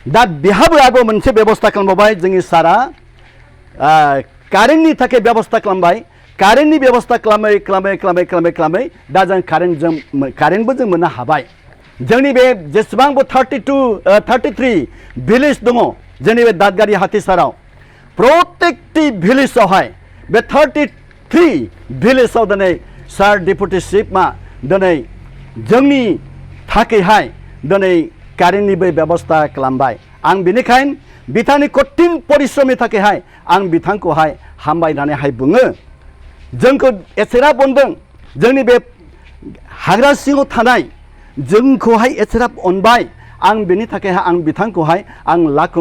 दा बेहाबो आरोबाव मोनसे बेबस्था खालामबावबाय जोंनि सारा कारेन्टनि थाखाय बेबस्था खालामबाय कारेन्टनि बेबस्था खालामै दा जों कारेन्टबो जों मोननो हाबाय जोंनि बे जेसेबांबो 33 भिलेज दङ जोंनि बे दादगारि हाथिसाराव प्रत्येकटी भिलेजावहाय बे 33 भिलेजाव दिनै सार डेपुटि चिफआ दिनै जोंनि थाखायहाय दिनै कारेन्टनिबो बेबस्था खालामबाय आं बेनिखायनो बिथांनि कठिन परिश्रमनि थाखायहाय आं बिथांखौहाय हामबायनानैहाय बुङो जोंखौ एसेराब अनदों जोंनि बे हाग्रा सिङाव थानाय जोंखौहाय एसेराब अनबाय आं बेनि थाखायहाय आं बिथांखौहाय आं लाख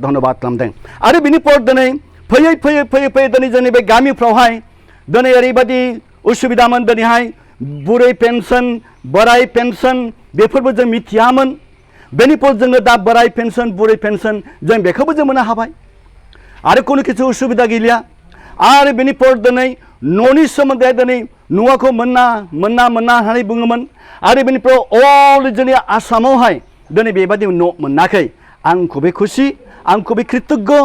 धन्यबाद खालामदों आरो बेनिफ्राय दिनै फैयै दिनै जोंनि बे गामिफ्रावहाय दिनै ओरैबायदि उसुबिदामोन दिनैहाय बुरै पेन्सन बोराय पेन्सन बेफोरबो जों मिथियामोन बेनिफ्राय जोङो दा बोराय पेन्सन बुरै पेन्सन जों बेखौबो जों मोननो हाबाय आरो खुनु किछु उसुबिदा गैलिया आरो बेनिफ्राय दिनै न'नि सोमोन्दै दिनै न'खौ मोना होननानै बुङोमोन आरो बेनिफ्राय अल जोंनि आसामावहाय दिनै बेबायदि न' मोनाखै आं खुबै खुसि आं खुबै कृतज्ञ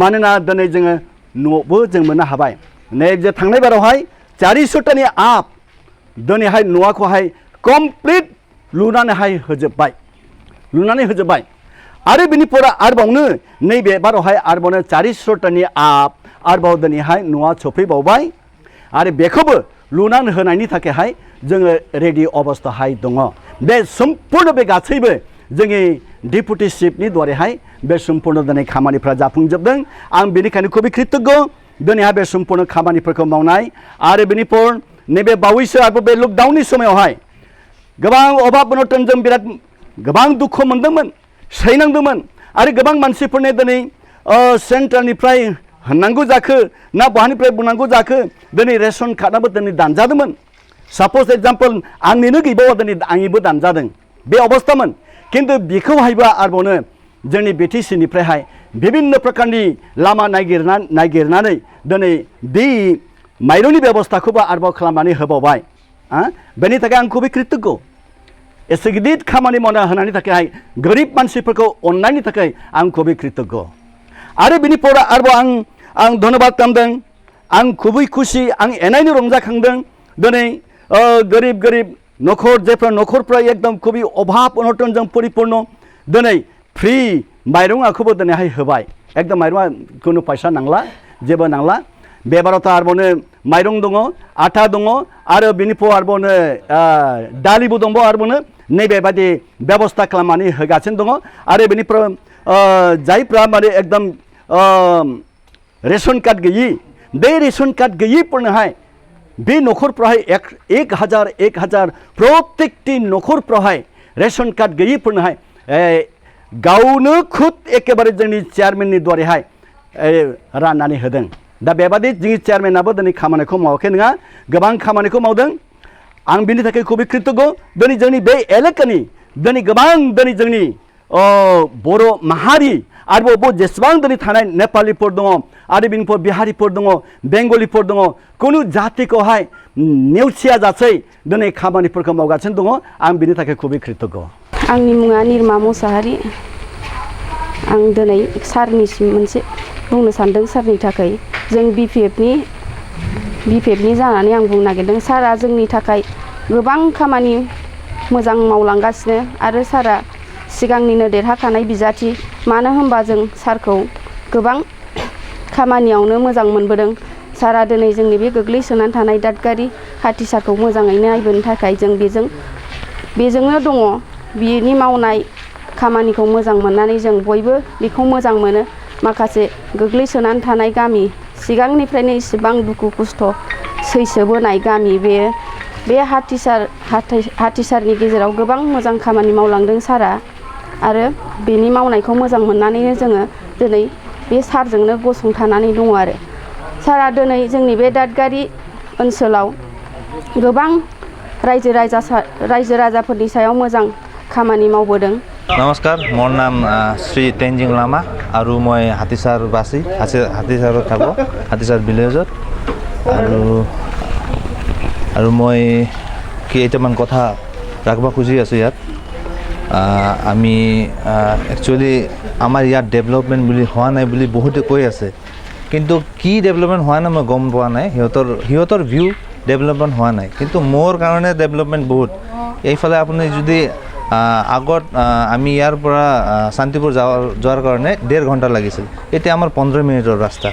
मानोना दिनै जोङो न'बो जों मोननो हाबाय नै जे थांनाय बारावहाय 400टानि आप दिनैहाय न'खौहाय कमप्लिट लुनानैहाय होजोब्बाय आरो बेनिफ्राय आरोबावनो नैबे बारावहाय आरोबावनो 400टानि आप आरोबाव दिनैहाय न'आ सफैबावबाय आरो बेखौबो लुनानै होनायनि थाखायहाय जोङो रेडि अबस्थाहाय दङ बे सम्पूर्ण बे गासैबो जोंनि डेपुटि चिफनि द्वाराहाय बे सम्पूर्ण दिनै खामानिफ्रा जाफुंजोबदों आं बेनिखायनो खुबै कृतज्ञ दिनैहाय बे सम्पूर्ण खामानिफोरखौ मावनाय आरो बेनिफ्राय नैबे बावैसो आरोबाव बे लकडाउननि समायावहाय गोबां अभाब अनटनजों बिराद गोबां दुखु मोनदोंमोन सैनांदोंमोन आरो गोबां मानसिफोरनो दिनै सेन्ट्रेलनिफ्राय होननांगौ जाखो ना बहानिफ्राय बुंनांगौ जाखो दिनै रेशन कार्डआबो दिनै दानजादोंमोन सापज एग्जाम्पल आंनिनो गैबावा दिनै आंनिबो दानजादों बे अबस्थामोन किन्तु बेखौहायबो आरोबावनो जोंनि बिटिसिनिफ्रायहाय बिभिन्न प्रकारनि लामा नागिरनानै दिनै बे माइरंनि बेबस्थाखौबो आरोबाव खालामनानै होबावबाय बेनि थाखाय आं खुबै कृतज्ञ एसे गिदिर खामानि मावना होनायनि थाखाय गोरिब मानसिफोरखौ अननायनि थाखाय आं खुबै कृतज्ञ आरो बेनिफ्राय आरोबाव आं धन्यबाद खालामदों आं खुबै खुसि आं एनायनो रंजाखांदों दिनै गोरिब न'खर जेफ्रा न'खरफ्रा एकदम खुबै अभाब अनटनजों परिपूर्ण दिनै फ्रि माइरंखौबो दिनैहाय होबाय एकदम माइरङा खुनु फैसा नांला जेबो नांला बेबारावथ' आरोबावनो माइरं दङ आटा दङ आरो बेनिफ्राय आरोबावनो दालिबो दङ आरोबावनो नैबेबायदि बेबस्था खालामनानै होगासिनो दङ आरो बेनिफ्राय जायफ्रा माने एकदम रेशन कार्ड गैयि बे रेशन कार्ड गैयिफोरनोहाय बे न'खरफ्रावहाय 1000 प्रत्येकटी न'खरफ्रावहाय रेशन कार्ड गैयिफोरनोहाय गावनो खुद एकेबारे जोंनि चेयारमेननि द्वाराहाय राननानै होदों दा बेबादि जोंनि चेयारमेनाबो दिनै खामानिखौ मावाखै नङा गोबां खामानिखौ मावदों आं बिनि थाखाय खुबै कृतज्ञ दिनै जोंनि बे एलेकानि दिनै गोबां दिनै जोंनि बर' माहारि आरोबाव जेसेबां दिनै थानाय नेपालिफोर दङ आरो बिनिफ्राय बिहारिफोर दङ बेंगलिफोर दङ कुनु जातिखौहाय नेवसिया जासै दिनै खामानिफोरखौ मावगासिनो दङ आं बिनि थाखाय खुबै कृतज्ञ आंनि मुङा निरमा मुसाहारि आं दिनै सारनिसिम मोनसे बुंनो सानदों सारनि थाखाय जों बिपिएफनि जानानै आं बुंनो नागिरदों सारा जोंनि थाखाय गोबां खामानि मोजां मावलांगासिनो आरो सारा सिगांनिनो देरहाखानाय बिजाथि मानो होनबा जों सारखौ गोबां खामानियावनो मोजां मोनबोदों सारा दिनै जोंनि बे गोग्लैसोनानै थानाय दादगारि हाथिसारखौ मोजाङैनो नायबोनो थाखाय जों बेजोंनो दङ बिनि मावनाय खामानिखौ मोजां मोननानै जों बयबो बेखौ मोजां मोनो माखासे गोग्लैसोनानै थानाय गामि सिगांनिफ्रायनो इसेबां दुखु खस्थ' सैसोबोनाय गामि बे हाथिसारनि गेजेराव गोबां मोजां खामानि मावलांदों सारा आरो बेनि मावनायखौ मोजां मोननानैनो जोङो दिनै बे सारजोंनो गसंथानानै दङ आरो सारा दिनै जोंनि बे दादगारि ओनसोलाव गोबां रायजो राजाफोरनि सायाव मोजां खामानि मावबोदों नमस्कार मोर नाम श्री तेनजिं लामा और मैं हाथिसारबासी हाथिसार थाको हाथिसार विलेजत और मैं केइटामान कथा राखबा खुजी आছো ইয়াত আমি एक्चुअली आमार ইয়াত डेभलपमेंट बुली हुआ ना बुली बहुते কৈ আছে কিন্তু কি डेभलपमेंट हुआ ना मैं गम पा ना हिहतर ভিউ डेभलपमेंट हुआ ना কিন্তু मोर कारण डेभलपमेंट बहुत এইফালে আপুনি যদি আগত আমি ইয়াৰ পৰা শান্তিপুৰ যোৱাৰ কাৰণে 1.5 ঘণ্টা লাগিছিল এতিয়া আমাৰ 15 মিনিটৰ ৰাস্তা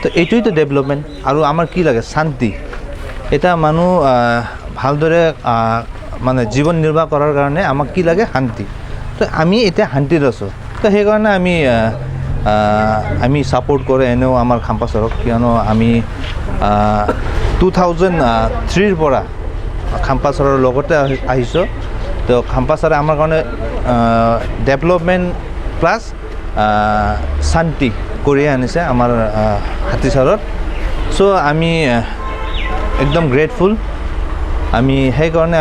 তো এইটোই তো ডেভেলপমেন্ট আৰু আমাৰ কি লাগে শান্তি এটা মানুহ ভালদৰে মানে জীৱন নিৰ্বাহ কৰাৰ কাৰণে আমাক কি লাগে শান্তি তো আমি এতিয়া শান্তিত আছো তো সেই কাৰণে আমি সাপোৰ্ট কৰে এনেও আমাৰ খাম্পা চৰক কিয়নো আমি 2003 ৰ পৰা খাম্পা চৰৰ লগতে আহিছো তো খাম্পা চৰে আমাৰ কাৰণে ডেভেলপমেন্ট প্লাস শান্তি কৰি আনিছে আমাৰ হাতীচাৰত সো আমি একদম গ্ৰেটফুল আমি সেই কাৰণে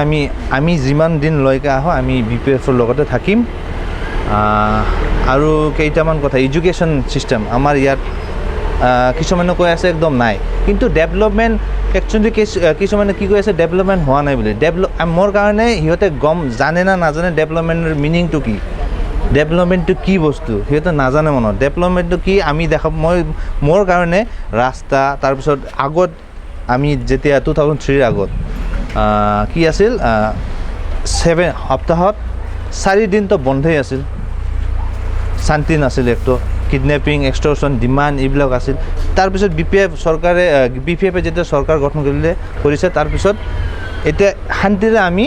আমি যিমান দিন লৈকে আহো আমি বিপিএফৰ লগতে থাকিম আৰু কেইটামান কথা এডুকেশ্যন সিস্টেম আমাৰ ইয়াত কিছুমানে কৈ আছে একদম নাই কিন্তু ডেভেলপমেন্ট একচুয়ালি কিছুমানে কি কৈ আছে ডেভেলপমেন্ট হোৱা নাই বুলি মোৰ কাৰণে হিয়তে গম জানে না নাজানে ডেভেলপমেন্টৰ মিনিংটো কি ডেভেলপমেন্টটো কি বস্তু হিয়তে নাজানে মনত ডেভেলপমেন্টটো কি আমি দেখা মোৰ কাৰণে ৰাস্তা তাৰ পিছত আগত আমি যেতিয়া 2003 আগত কি আছিল 7 সপ্তাহত 4 দিন তো বন্ধই আছিল শান্তি নাছিল একটো কিডন্যাপিং এক্সটৰ্শন ডিমান্ড এইবিলাক আছিল তাৰ পিছত বিপিএফে যেতিয়া চৰকাৰ গঠন কৰিছে তাৰ পিছত এতিয়া শান্তিৰে আমি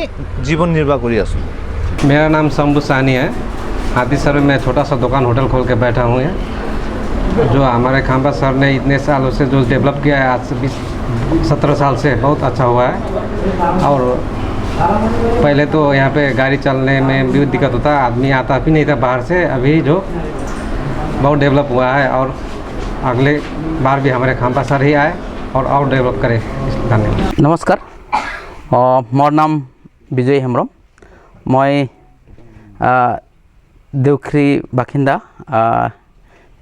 জীৱন নিৰ্বাহ কৰি আছো मेरा नाम शंभू सानी है हाथीसर में छोटा सा दुकान होटल खोल के बैठा हूँ जो हमारे खाम्बा सर ने इतने सालों से जो डेवलप किया है आज से 17 साल से बहुत अच्छा हुआ है और पहले तो यहाँ पे गाड़ी चलने में भी दिक्कत होता आदमी आता भी नहीं था बाहर से अभी जो बहुत डेवलप हुआ है और अगले बार भी हमारे खाम्बा सर ही आए और डेवलप करे धन्यवाद नमस्कार मोर नाम विजय हेम्ब्रम मैं देउख्री बाखिंदा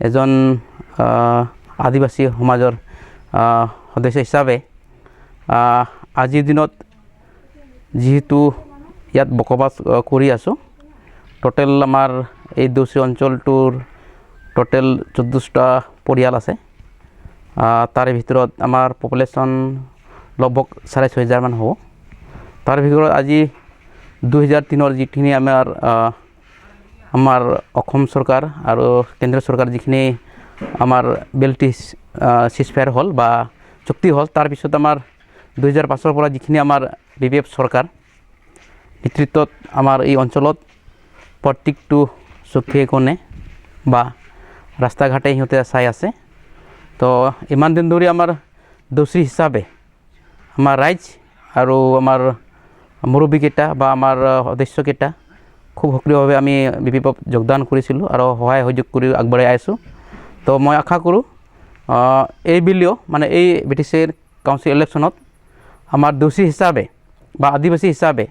एजन आदिवासी समाजर सदस्य हिसाबे आजिर दिनत जीतु इयात बकबास करि आसो टोटेल आमार এই দৌচি অঞ্চলটোৰ টোটেল 14টা পৰিয়াল আছে তাৰে ভিতৰত আমাৰ পপুলেশ্যন লগভগ 6,500 মান হ'ব তাৰ ভিতৰত আজি 2003 যিখিনি আমাৰ অসম চৰকাৰ আৰু কেন্দ্ৰীয় চৰকাৰ যিখিনি আমাৰ বেল্টি সিজফায়াৰ হল বা চুক্তি হল তাৰ পিছত আমাৰ 2005 পৰা যিখিনি আমাৰ বিপিএফ চৰকাৰ নেতৃত্বত আমাৰ এই অঞ্চলত প্ৰত্যেকটো চুক্তিয়ে কোণে বা ৰাস্তা ঘাটে সিহঁতে চাই আছে তো ইমান দিন ধৰি আমাৰ দোষী হিচাপে আমাৰ ৰাইজ আৰু আমাৰ মুৰব্বীকেইটা বা আমাৰ সদস্যকেইটা খুব সক্ৰিয়ভাৱে আমি বিপিএফত যোগদান কৰিছিলোঁ আৰু সহায় সহযোগ কৰি আগবঢ়াই আছোঁ তো মই আশা কৰোঁ এই বিলিও মানে এই বিটিচিৰ কাউন্সিল ইলেকশ্যনত আমাৰ দোষী হিচাপে বা আদিবাসী হিসাবে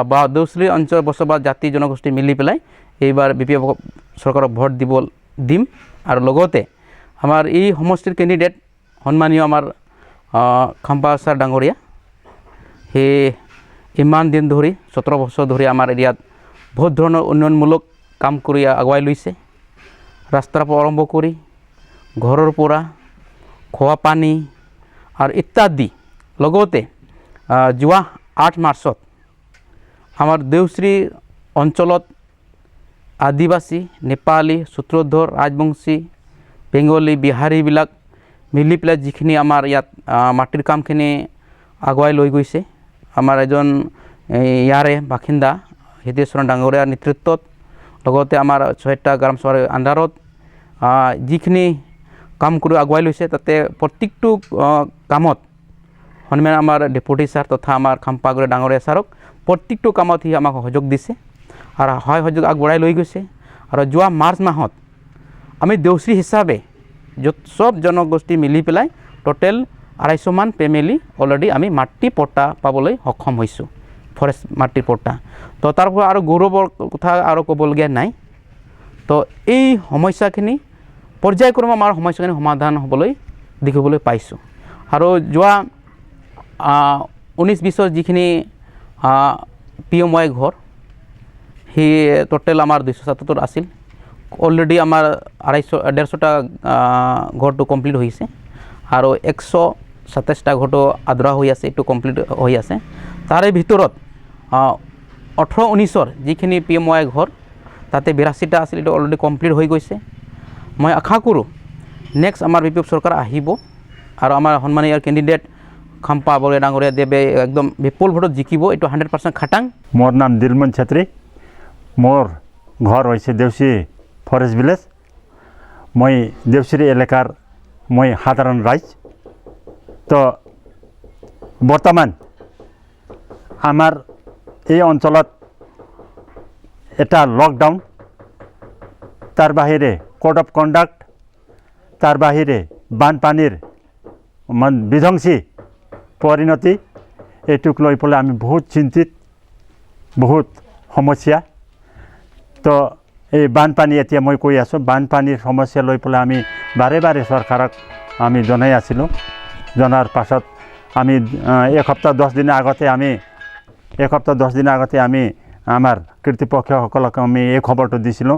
বা দেউচুলি অঞ্চল বসবাস জাতি জনগোষ্ঠী মিলি পেলাই এইবাৰ BPF চৰকাৰক ভোট দিম আৰু লগতে আমাৰ এই সমষ্টিৰ কেণ্ডিডেট সন্মানীয় আমাৰ খাম্পা ছাৰ ডাঙৰীয়া সেই ইমান দিন ধৰি 17 বছৰ ধৰি আমাৰ এৰিয়াত বহুত ধৰণৰ উন্নয়নমূলক কাম কৰি আগুৱাই লৈছে ৰাস্তাৰ পৰা আৰম্ভ কৰি ঘৰৰ পৰা খোৱা পানী আৰু ইত্যাদি লগতে যোৱা 8 মাৰ্চত আমাৰ দেউশ্ৰী অঞ্চলত আদিবাসী নেপালী সূত্ৰধৰ ৰাজবংশী বেংগলী বিহাৰীবিলাক মিলি পেলাই যিখিনি আমাৰ ইয়াত মাটিৰ কামখিনি আগুৱাই লৈ গৈছে আমাৰ এজন ইয়াৰে বাসিন্দা হিতেশ্বৰ ডাঙৰীয়াৰ নেতৃত্বত লগতে আমাৰ 6টা গ্ৰাম চহৰৰ আণ্ডাৰত যিখিনি কাম কৰি আগুৱাই লৈছে তাতে প্ৰত্যেকটো কামত সন্মান আমাৰ ডেপুটি ছাৰ তথা আমাৰ খাম্পাগুৰি ডাঙৰীয়া ছাৰক প্ৰত্যেকটো কামত সি আমাক সহযোগ দিছে আৰু সহযোগ আগবঢ়াই লৈ গৈছে আৰু যোৱা মাৰ্চ মাহত আমি দেউশ্ৰী হিচাপে য'ত সব জনগোষ্ঠী মিলি পেলাই টোটেল 250 মান ফেমিলি অলৰেডি আমি মাটি পট্টা পাবলৈ সক্ষম হৈছোঁ ফৰেষ্ট মাটিৰ পট্টা তো তাৰ পৰা আৰু গৌৰৱৰ কথা আৰু ক'বলগীয়া নাই তো এই সমস্যাখিনি পৰ্যায়ক্ৰমে আমাৰ সমস্যাখিনি সমাধান হ'বলৈ দেখিবলৈ পাইছোঁ আৰু যোৱা 19-20 যিখিনি PMY ঘৰ সেই টোটেল আমাৰ 277 আছিল অলৰেডি আমাৰ 150টা ঘৰটো কমপ্লিট হৈছে আৰু 127টা ঘৰটো আধৰুৱা হৈ আছে এইটো কমপ্লিট হৈ আছে তাৰে ভিতৰত 18-19ৰ যিখিনি PMY ঘৰ তাতে 82টা আছিল এইটো অলৰেডি কমপ্লিট হৈ গৈছে মই আশা কৰোঁ নেক্সট আমাৰ BPF চৰকাৰ আহিব আৰু আমাৰ সন্মানীয় কেণ্ডিডেট খাম্পা বৰুৱা ডাঙৰীয়া দেৱে একদম বিপুল ভোটত জিকিব এইটো 100% খাটাং মোৰ নাম দিলমন ছেত্ৰী মোৰ ঘৰ হৈছে দেউচি ফৰেষ্ট ভিলেজ মই দেউচিৰি এলেকাৰ মই সাধাৰণ ৰাইজ তো বৰ্তমান আমাৰ এই অঞ্চলত এটা লকডাউন তাৰ বাহিৰে কোড অফ কণ্ডাক্ট তাৰ বাহিৰে বানপানীৰ বিধ্বংসী পৰিণতি এইটোক লৈ পেলাই আমি বহুত চিন্তিত বহুত সমস্যা তো এই বানপানী এতিয়া মই কৈ আছোঁ বানপানীৰ সমস্যা লৈ পেলাই আমি বাৰে বাৰে চৰকাৰক আমি জনাই আছিলোঁ জনাৰ পাছত আমি এসপ্তাহ 10 দিনৰ আগতে আমি আমাৰ কৰ্তৃপক্ষসকলক আমি এই খবৰটো দিছিলোঁ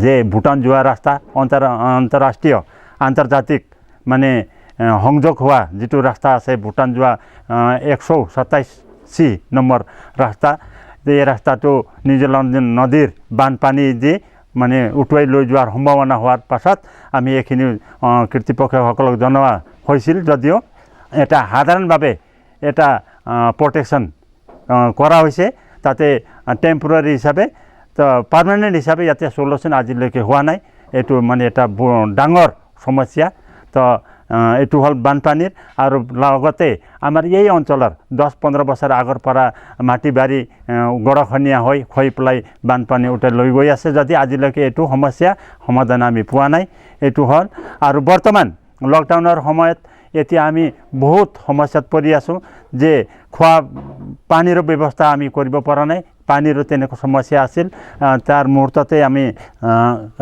যে ভূটান যোৱা ৰাস্তা আন্তঃৰাষ্ট্ৰীয় আন্তৰ্জাতিক মানে সংযোগ হোৱা যিটো ৰাস্তা আছে ভূটান যোৱা 127C নম্বৰ ৰাস্তা এই ৰাস্তাটো নিউজিলেণ্ড নদীৰ বানপানী দি মানে উটুৱাই লৈ যোৱাৰ সম্ভাৱনা হোৱাৰ পাছত আমি এইখিনি কৰ্তৃপক্ষসকলক জনোৱা হৈছিল যদিও এটা সাধাৰণভাৱে এটা প্ৰটেকশ্যন কৰা হৈছে তাতে টেম্পৰাৰী হিচাপে তো পাৰ্মানেণ্ট হিচাপে ইয়াতে সলিউশ্যন আজিলৈকে হোৱা নাই এইটো মানে এটা ডাঙৰ সমস্যা তো এইটো হ'ল বানপানীৰ আৰু লগতে আমাৰ এই অঞ্চলৰ 10-15 বছৰ আগৰ পৰা মাটি বাৰী গৰাখহনীয়া হৈ পেলাই বানপানী উঠাই লৈ গৈ আছে যদি আজিলৈকে এইটো সমস্যা সমাধান আমি পোৱা নাই এইটো হ'ল আৰু বৰ্তমান লকডাউনৰ সময়ত এতিয়া আমি বহুত সমস্যাত পৰি আছোঁ যে খোৱা পানীৰ ব্যৱস্থা আমি কৰিব পৰা নাই পানীৰো তেনেকুৱা সমস্যা আছিল তাৰ মুহূৰ্ততে আমি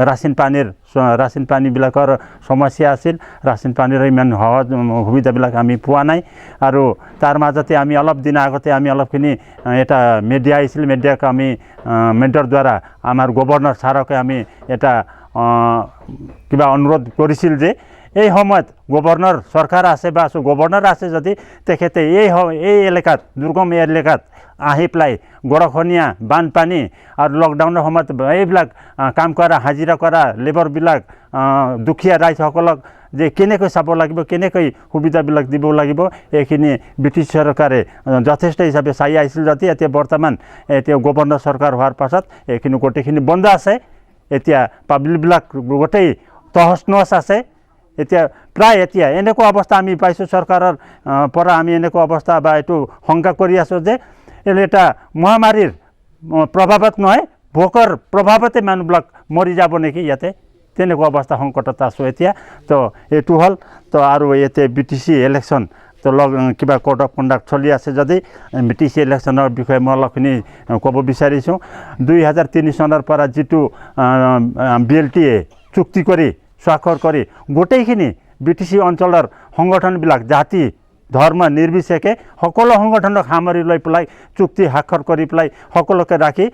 ৰাচিন পানীবিলাকৰ সমস্যা আছিল ৰাচিন পানীৰ ইমান সহজ সুবিধাবিলাক আমি পোৱা নাই আৰু তাৰ মাজতে আমি অলপ দিন আগতে আমি অলপখিনি এটা মিডিয়া আহিছিল মিডিয়াক আমি মেণ্টৰ দ্বাৰা আমাৰ গভৰ্ণৰ ছাৰকে আমি এটা কিবা অনুৰোধ কৰিছিল যে এই সময়ত গভৰ্ণৰ চৰকাৰ আছে বা গভৰ্ণৰ আছে যদি তেখেতে এই এলেকাত দুৰ্গম এলেকাত আহি পেলাই গৰাখহনীয়া বানপানী আৰু লকডাউনৰ সময়ত এইবিলাক কাম কৰা হাজিৰা কৰা লেবাৰবিলাক দুখীয়া ৰাইজসকলক যে কেনেকৈ চাব লাগিব কেনেকৈ সুবিধাবিলাক দিব লাগিব এইখিনি ব্ৰিটিছ চৰকাৰে যথেষ্ট হিচাপে চাই আহিছিল যদি এতিয়া বৰ্তমান এতিয়া গভৰ্ণৰ চৰকাৰ হোৱাৰ পাছত এইখিনি গোটেইখিনি বন্ধ আছে এতিয়া পাব্লিকবিলাক গোটেই তহছ নহছ আছে এতিয়া প্ৰায় এতিয়া এনেকুৱা অৱস্থা আমি পাইছোঁ চৰকাৰৰ পৰা আমি এনেকুৱা অৱস্থা বা এইটো শংকা কৰি আছোঁ যে এটা মহামাৰীৰ প্ৰভাৱত নহয় ভোকৰ প্ৰভাৱতে মানুহবিলাক মৰি যাব নেকি ইয়াতে তেনেকুৱা অৱস্থা সংকটত আছোঁ এতিয়া তো এইটো হ'ল তো আৰু ইয়াতে BTC ইলেকশ্যন তো কিবা কোড অফ কণ্ডাক্ট চলি আছে যদি BTC ইলেকশ্যনৰ বিষয়ে মই অলপখিনি ক'ব বিচাৰিছোঁ 2003 চনৰ পৰা যিটো BLTA চুক্তি কৰি স্বাক্ষৰ কৰি গোটেইখিনি BTC অঞ্চলৰ সংগঠনবিলাক জাতি ধৰ্ম নিৰ্বিশেষে সকলো সংগঠনক সামৰি লৈ পেলাই চুক্তি স্বাক্ষৰ কৰি পেলাই সকলোকে ৰাখি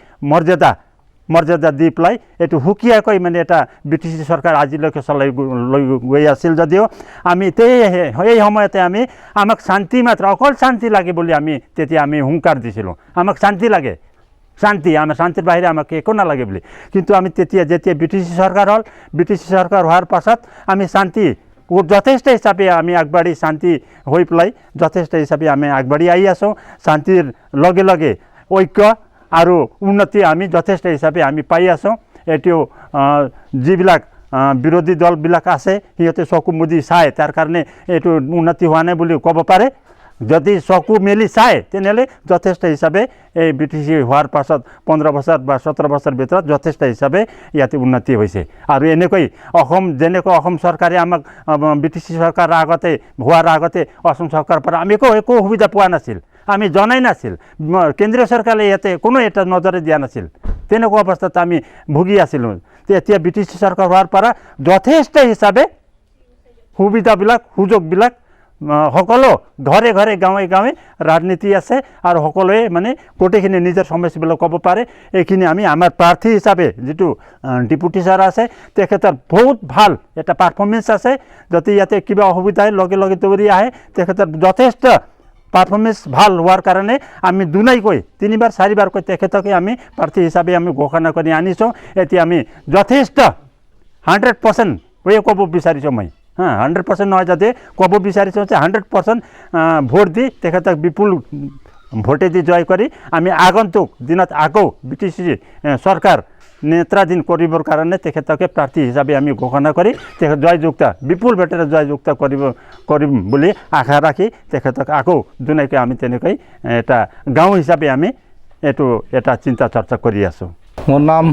মৰ্যাদা দি পেলাই এইটো সুকীয়াকৈ মানে এটা BTC চৰকাৰ আজিলৈকে চলাই লৈ গৈ আছিল যদিও আমি এই সময়তে আমাক শান্তি মাত্ৰ অকল শান্তি লাগে বুলি তেতিয়া আমি হুংকাৰ দিছিলোঁ আমাক শান্তি লাগে আমাৰ শান্তিৰ বাহিৰে আমাক একো নালাগে বুলি কিন্তু আমি যেতিয়া BTC চৰকাৰ হ'ল BTC চৰকাৰ হোৱাৰ পাছত আমি শান্তি যথেষ্ট হিচাপে আমি আগবাঢ়ি শান্তি হৈ পেলাই যথেষ্ট হিচাপে আমি আগবাঢ়ি আহি আছোঁ শান্তিৰ লগে লগে ঐক্য আৰু উন্নতি আমি যথেষ্ট হিচাপে আমি পাই আছোঁ এইটো যিবিলাক বিৰোধী দলবিলাক আছে সিহঁতে চকু মুদি চায় তাৰ কাৰণে এইটো উন্নতি হোৱা নাই বুলি ক'ব পাৰে যদি চকু মেলি চায় তেনেহ'লে যথেষ্ট হিচাপে এই BTC হোৱাৰ পাছত 15 বছৰ বা 17 বছৰ ভিতৰত যথেষ্ট হিচাপে ইয়াতে উন্নতি হৈছে আৰু এনেকৈ যেনেকৈ অসম চৰকাৰে আমাক BTC চৰকাৰ হোৱাৰ আগতে অসম চৰকাৰৰ পৰা আমি একো সুবিধা পোৱা নাছিল আমি জনাই নাছিল কেন্দ্ৰীয় চৰকাৰে ইয়াতে কোনো এটা নজৰে দিয়া নাছিল তেনেকুৱা অৱস্থাত আমি ভুগি আছিলোঁ এতিয়া BTC চৰকাৰ হোৱাৰ পৰা যথেষ্ট হিচাপে সুবিধাবিলাক সুযোগবিলাক সকলো ঘৰে ঘৰে গাঁৱে গাঁৱে ৰাজনীতি আছে আৰু সকলোৱে মানে গোটেইখিনি নিজৰ সমস্যাবিলাক ক'ব পাৰে এইখিনি আমি আমাৰ প্ৰাৰ্থী হিচাপে যিটো ডিপুটি ছাৰ আছে তেখেতৰ বহুত ভাল এটা পাৰফৰ্মেঞ্চ আছে যদি ইয়াতে কিবা অসুবিধা হয় লগে লগে দৌৰি আহে তেখেতৰ যথেষ্ট পাৰফৰ্মেঞ্চ ভাল হোৱাৰ কাৰণে আমি দুনাইকৈ 3বাৰ 4বাৰকৈ তেখেতকে আমি প্ৰাৰ্থী হিচাপে আমি ঘোষণা কৰি আনিছোঁ এতিয়া আমি যথেষ্ট 100% ক'ব বিচাৰিছোঁ মই 100% নহয় যাতে ক'ব বিচাৰিছোঁ যে 100% ভোট দি তেখেতক বিপুল ভোটেদি জয় কৰি আমি আগন্তুক দিনত আকৌ BTC চৰকাৰ নেতৃত্বাধীন কৰিবৰ কাৰণে তেখেতকে প্ৰাৰ্থী হিচাপে আমি ঘোষণা কৰি তেখেত জয়যুক্ত বিপুল ভোটেৰে জয়যুক্ত কৰিম বুলি আশা ৰাখি তেখেতক আকৌ দুনাইকৈ আমি তেনেকৈ এটা গাঁও হিচাপে আমি এইটো এটা চিন্তা চৰ্চা কৰি আছোঁ মোৰ নাম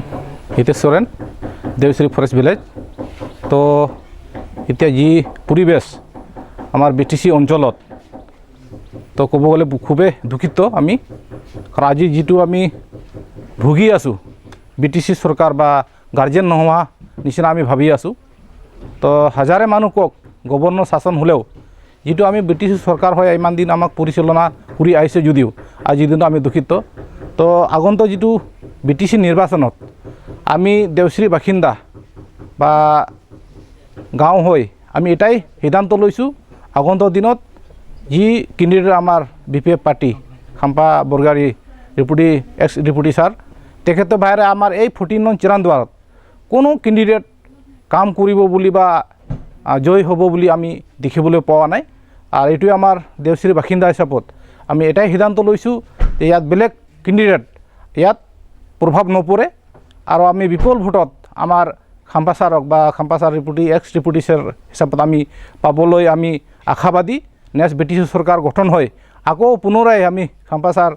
হিতেশ সোৰেন দেউশ্ৰী ফৰেষ্ট ভিলেজ তো এতিয়া যি পৰিৱেশ আমাৰ BTC অঞ্চলত তো ক'ব গ'লে খুবেই দুখিত আমি কাৰণ আজি যিটো আমি ভুগি আছোঁ BTC চৰকাৰ বা গাৰ্জেন নোহোৱা নিচিনা আমি ভাবি আছোঁ তো হাজাৰে মানুহক গভৰ্ণৰ শাসন হ'লেও যিটো আমি BTC চৰকাৰ হয় ইমান দিন আমাক পৰিচালনা কৰি আহিছে যদিও আজি দিনটো আমি দুখিত তো আগন্তুক যিটো BTC নিৰ্বাচনত আমি দেউশ্ৰী বাসিন্দা বা গাঁও হৈ আমি এটাই সিদ্ধান্ত লৈছোঁ আগন্তুক দিনত যি কেণ্ডিডেট আমাৰ BPF party Khampa Borgoyary ex deputy sir তেখেতৰ বাহিৰে আমাৰ এই 14 নং চিৰান্দুৱাৰত কোনো কেণ্ডিডেট কাম কৰিব বুলি বা জয় হ'ব বুলি আমি দেখিবলৈ পোৱা নাই আৰু এইটোৱে আমাৰ দেউশ্ৰী বাসিন্দা হিচাপত আমি এটাই সিদ্ধান্ত লৈছোঁ যে ইয়াত বেলেগ কেণ্ডিডেট ইয়াত প্ৰভাৱ নপৰে আৰু আমি বিপুল ভোটত আমাৰ খাম্পা ছাৰক বা Khampa sir x deputy sir হিচাপত আমি পাবলৈ আমি আশাবাদী নেক্সট BTC চৰকাৰ গঠন হয় আকৌ পুনৰাই আমি খাম্পা ছাৰ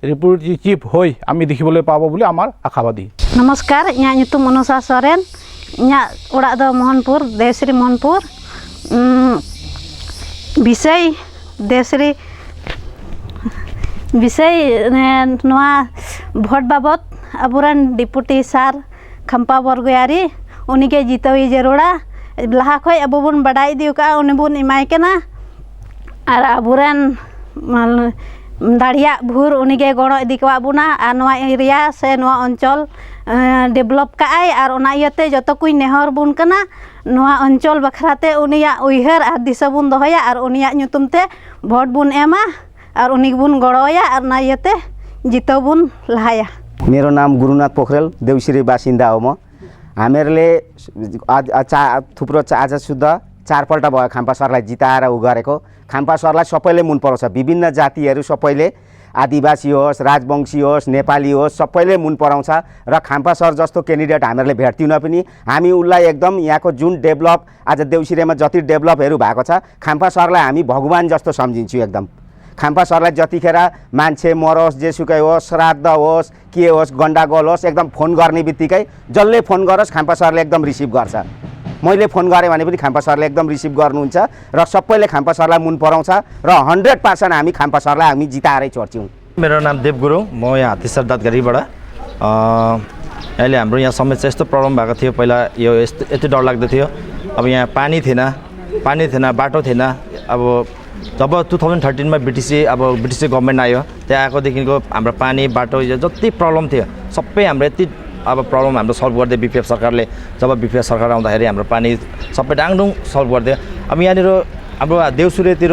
ডেপুটি চিফ হৈ আমি দেখিবলৈ পাব বুলি আমাৰ আশাবাদী নমস্কাৰ ইয়া nyutum মনুষা সরেন ইয়া ওড়াক দ মোহনপুর দেউশ্রী মোহনপুর বিষয় দেউশ্রী বিষয় নোয়া ভোট बाबत aburan डिपुटी सार खाम्पा बरगयारी उनके जितवी जरूरा लहा खय अब बन बडाई दिउका उन बन इमाय केना और aburan दाड़िया भूर उनके गणो इदी कवा बुना और नोआ एरिया से नोआ अंचल डेवलप काय और ओना इयते जतो कुई नेहर बुन कना नोआ अंचल बखराते उनिया उइहर और दिशा बुन दोहया और उनिया nyutumते भोट बुन एमा और उनी बुन गड़ोया और ना इयते जितो बुन लहाया मेरो नाम गुरुनाथ पोखरेल देउसिरी बासिन्दा हो म हामीहरूले थुप्रो आज शुद्ध 4 पल्ट भयो खाम्पा सरलाई जिताएर उ गरेको खाम्पा सरलाई सबैले मन पराउँछ विभिन्न जातिहरू सबैले आदिवासी होस् राजवंशी होस् नेपाली होस् सबैले मन पराउँछ र खाम्पा सर जस्तो क्यान्डिडेट हामीहरूले भेट्दिनँ पनि हामी उलाई एकदम यहाँको जुन डेभलप आज देउसिरेमा जति डेभलपहरू भएको छ खाम्पा सरलाई हामी भगवान जस्तो सम्झिन्छु एकदम खाम्पा सरलाई जतिखेर मान्छे मरोस् जेसुकै होस् श्राद्ध होस् के होस् गण्डागोल होस् एकदम फोन गर्ने बित्तिकै जसले फोन गरोस् खाम्पा सरले एकदम रिसिभ गर्छ मैले फोन गरेँ भने पनि खाम्पा सरले एकदम रिसिभ गर्नुहुन्छ र सबैले खाम्पा सरलाई मन पराउँछ र 100% हामी खाम्पा सरलाई हामी जिताएरै छोड्छौँ। मेरो नाम देव गुरुङ, म यहाँ हात्तीसर दादगारीबाट। अहिले हाम्रो यहाँ समस्या यस्तो प्रब्लम भएको थियो, पहिला यो यति डर लाग्दो थियो। अब यहाँ पानी थिएन, बाटो थिएन। अब जब 2013 मा BTC गभर्मेन्ट आयो, त्यहाँ आएकोदेखिको हाम्रो पानी बाटो यो जति प्रब्लम थियो सबै हाम्रो यति अब प्रब्लम हाम्रो सल्भ गर्दै BPF सरकारले, जब BPF सरकार आउँदाखेरि हाम्रो पानी सबै डाङडुङ सल्भ गरिदियो। अब यहाँनिर हाम्रो देउसुरेतिर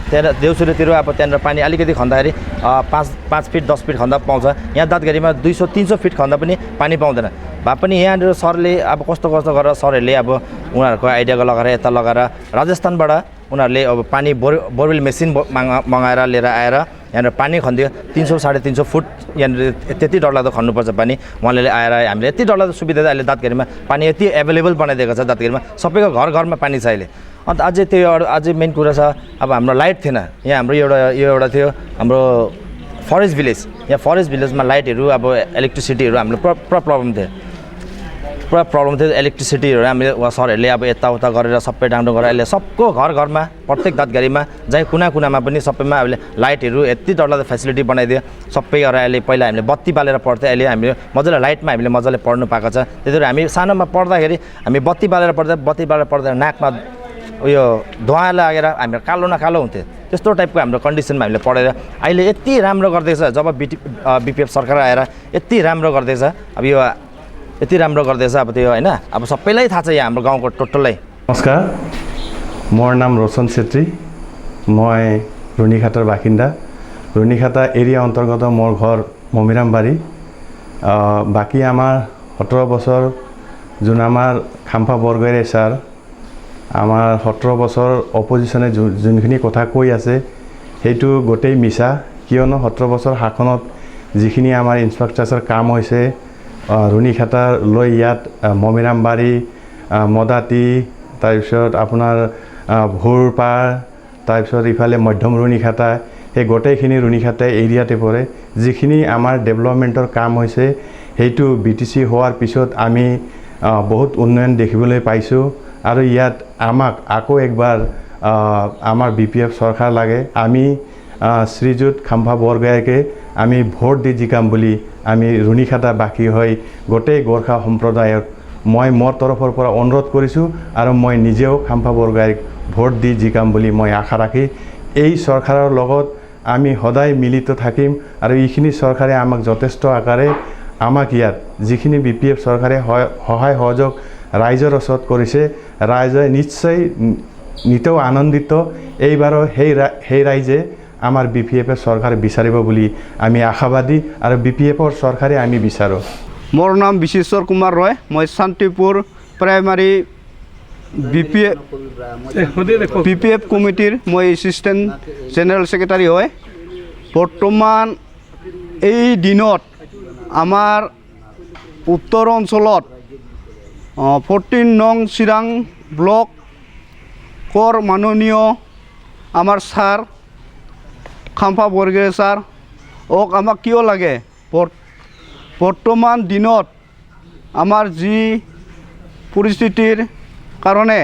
अब त्यहाँनिर पानी अलिकति खन्दाखेरि 5 फिट 10 फिट खन्दा पाउँछ। यहाँ दादगारीमा 200-300 फिट खन्दा पनि पानी पाउँदैन। भए पनि यहाँनिर सरले अब कस्तो गरेर सरहरूले अब उनीहरूको आइडियाको लगाएर यता लगाएर राजस्थानबाट उनीहरूले अब पानी बोरवेल मेसिन मगाएर लिएर आएर यहाँनिर पानी खनिदियो। 300-350 फुट यहाँनिर त्यति डरलाग्दो खन्नुपर्छ पानी। उहाँले आएर हामीले यति डरलाग्दो सुविधा अहिले दादगारीमा पानी यति एभाइलेबल बनाइदिएको छ। दादगारीमा सबैको घरमा पानी छ अहिले। अन्त अझै मेन कुरा छ, अब हाम्रो लाइट थिएन। यहाँ हाम्रो एउटा थियो हाम्रो फरेस्ट भिलेज। यहाँ फरेस्ट भिलेजमा लाइटहरू अब इलेक्ट्रिसिटीहरू हाम्रो पुरा प्रब्लम थियो। इलेक्ट्रिसिटीहरू हामीले सरहरूले अब यताउता गरेर सबै डाङडुङ गरेर अहिले सबको घरमा प्रत्येक दादगारीमा जहीँ कुनामा पनि सबैमा अहिले लाइटहरू यति डरलाग्दो फेसिलिटी बनाइदियो। सबै गरेर अहिले पहिला हामीले बत्ती बालेर पढ्थ्यो, अहिले हामीले मजाले लाइटमा हामीले मजाले पढ्नु पाएको छ। त्यही भएर हामी सानोमा पढ्दाखेरि हामी बत्ती बालेर पढ्दा नाकमा उयो धुवा लागेर हाम्रो कालो न कालो हुन्थ्यो। त्यस्तो टाइपको हाम्रो कन्डिसनमा हामीले पढेर अहिले यति राम्रो गर्दैछ। जब BPF सरकार आएर यति राम्रो गर्दैछ, अब यो यति राम्रो गर्दैछ अब त्यो होइन, अब सबैलाई थाहा छ यहाँ हाम्रो गाउँको टोटलै। नमस्कार, मोर नाम रोशन छेत्री, मैं रुनीखाटार बासिंदा। रुनीखाटा एरिया अंतर्गत मोर घर ममिरामबाड़ी। बाकी आमार 17 बছर जोन आमार खाम्फा बरगोहाई सार आमार 17 बছर अपोजिशने जोनखिनि कथा কৈ আছে সেইটো গোটেই মিছা। কিয়নো 17 বছর শাসনত যিখিনি আমাৰ ইনফ্ৰাষ্ট্ৰাকচাৰ কাম হৈছে रुनीखाटार লৈ ইয়াত মমিৰামবাৰী, মদাতি, তাৰপিছত আপোনাৰ ভোৰপাৰ, তাৰপিছত ইফালে মধ্যম रुनीखाटा, সেই গোটেইখিনি रुनीखाटा এৰিয়াতে পৰে। যিখিনি আমাৰ ডেভেলপমেণ্টৰ কাম হৈছে সেইটো BTC হোৱাৰ পিছত আমি বহুত উন্নয়ন দেখিবলৈ পাইছোঁ। আৰু ইয়াত আমাক আকৌ একবাৰ আমাৰ BPF চৰকাৰ লাগে। আমি শ্ৰীযুত খাম্ফা বৰগোহাঞিকে আমি ভোট দি জিকাম বুলি আমি रुनीखाटा বাকী হৈ গোটেই গোৰ্খা সম্প্ৰদায়ক মই মোৰ তৰফৰ পৰা অনুৰোধ কৰিছোঁ আৰু মই নিজেও খাম্ফা বৰগোহাঞিক ভোট দি জিকাম বুলি মই আশা ৰাখি এই চৰকাৰৰ লগত আমি সদায় মিলিত থাকিম। আৰু এইখিনি চৰকাৰে আমাক যথেষ্ট আকাৰে আমাক ইয়াত যিখিনি BPF চৰকাৰে সহায় সহযোগ ৰাইজৰ ওচৰত কৰিছে, ৰাইজে নিশ্চয় নিতেও আনন্দিত। এইবাৰো সেই ৰাইজে আমাৰ BPF চৰকাৰ বিচাৰিব বুলি আমি আশাবাদী আৰু BPF চৰকাৰে আমি বিচাৰোঁ। মোৰ নাম বিশেশ্বৰ কুমাৰ ৰয়, মই শান্তিপুৰ প্ৰাইমাৰী BPF কমিটিৰ মই এছিষ্টেণ্ট জেনেৰেল ছেক্ৰেটাৰী হয়। বৰ্তমান এই দিনত আমাৰ উত্তৰ অঞ্চলত 14 নং চিৰাং ব্লকৰ মাননীয় আমাৰ ছাৰ খাম্ফা বৰগোহাঞি ছাৰ আমাক কিয় লাগে? বৰ্তমান দিনত আমাৰ যি পৰিস্থিতিৰ কাৰণে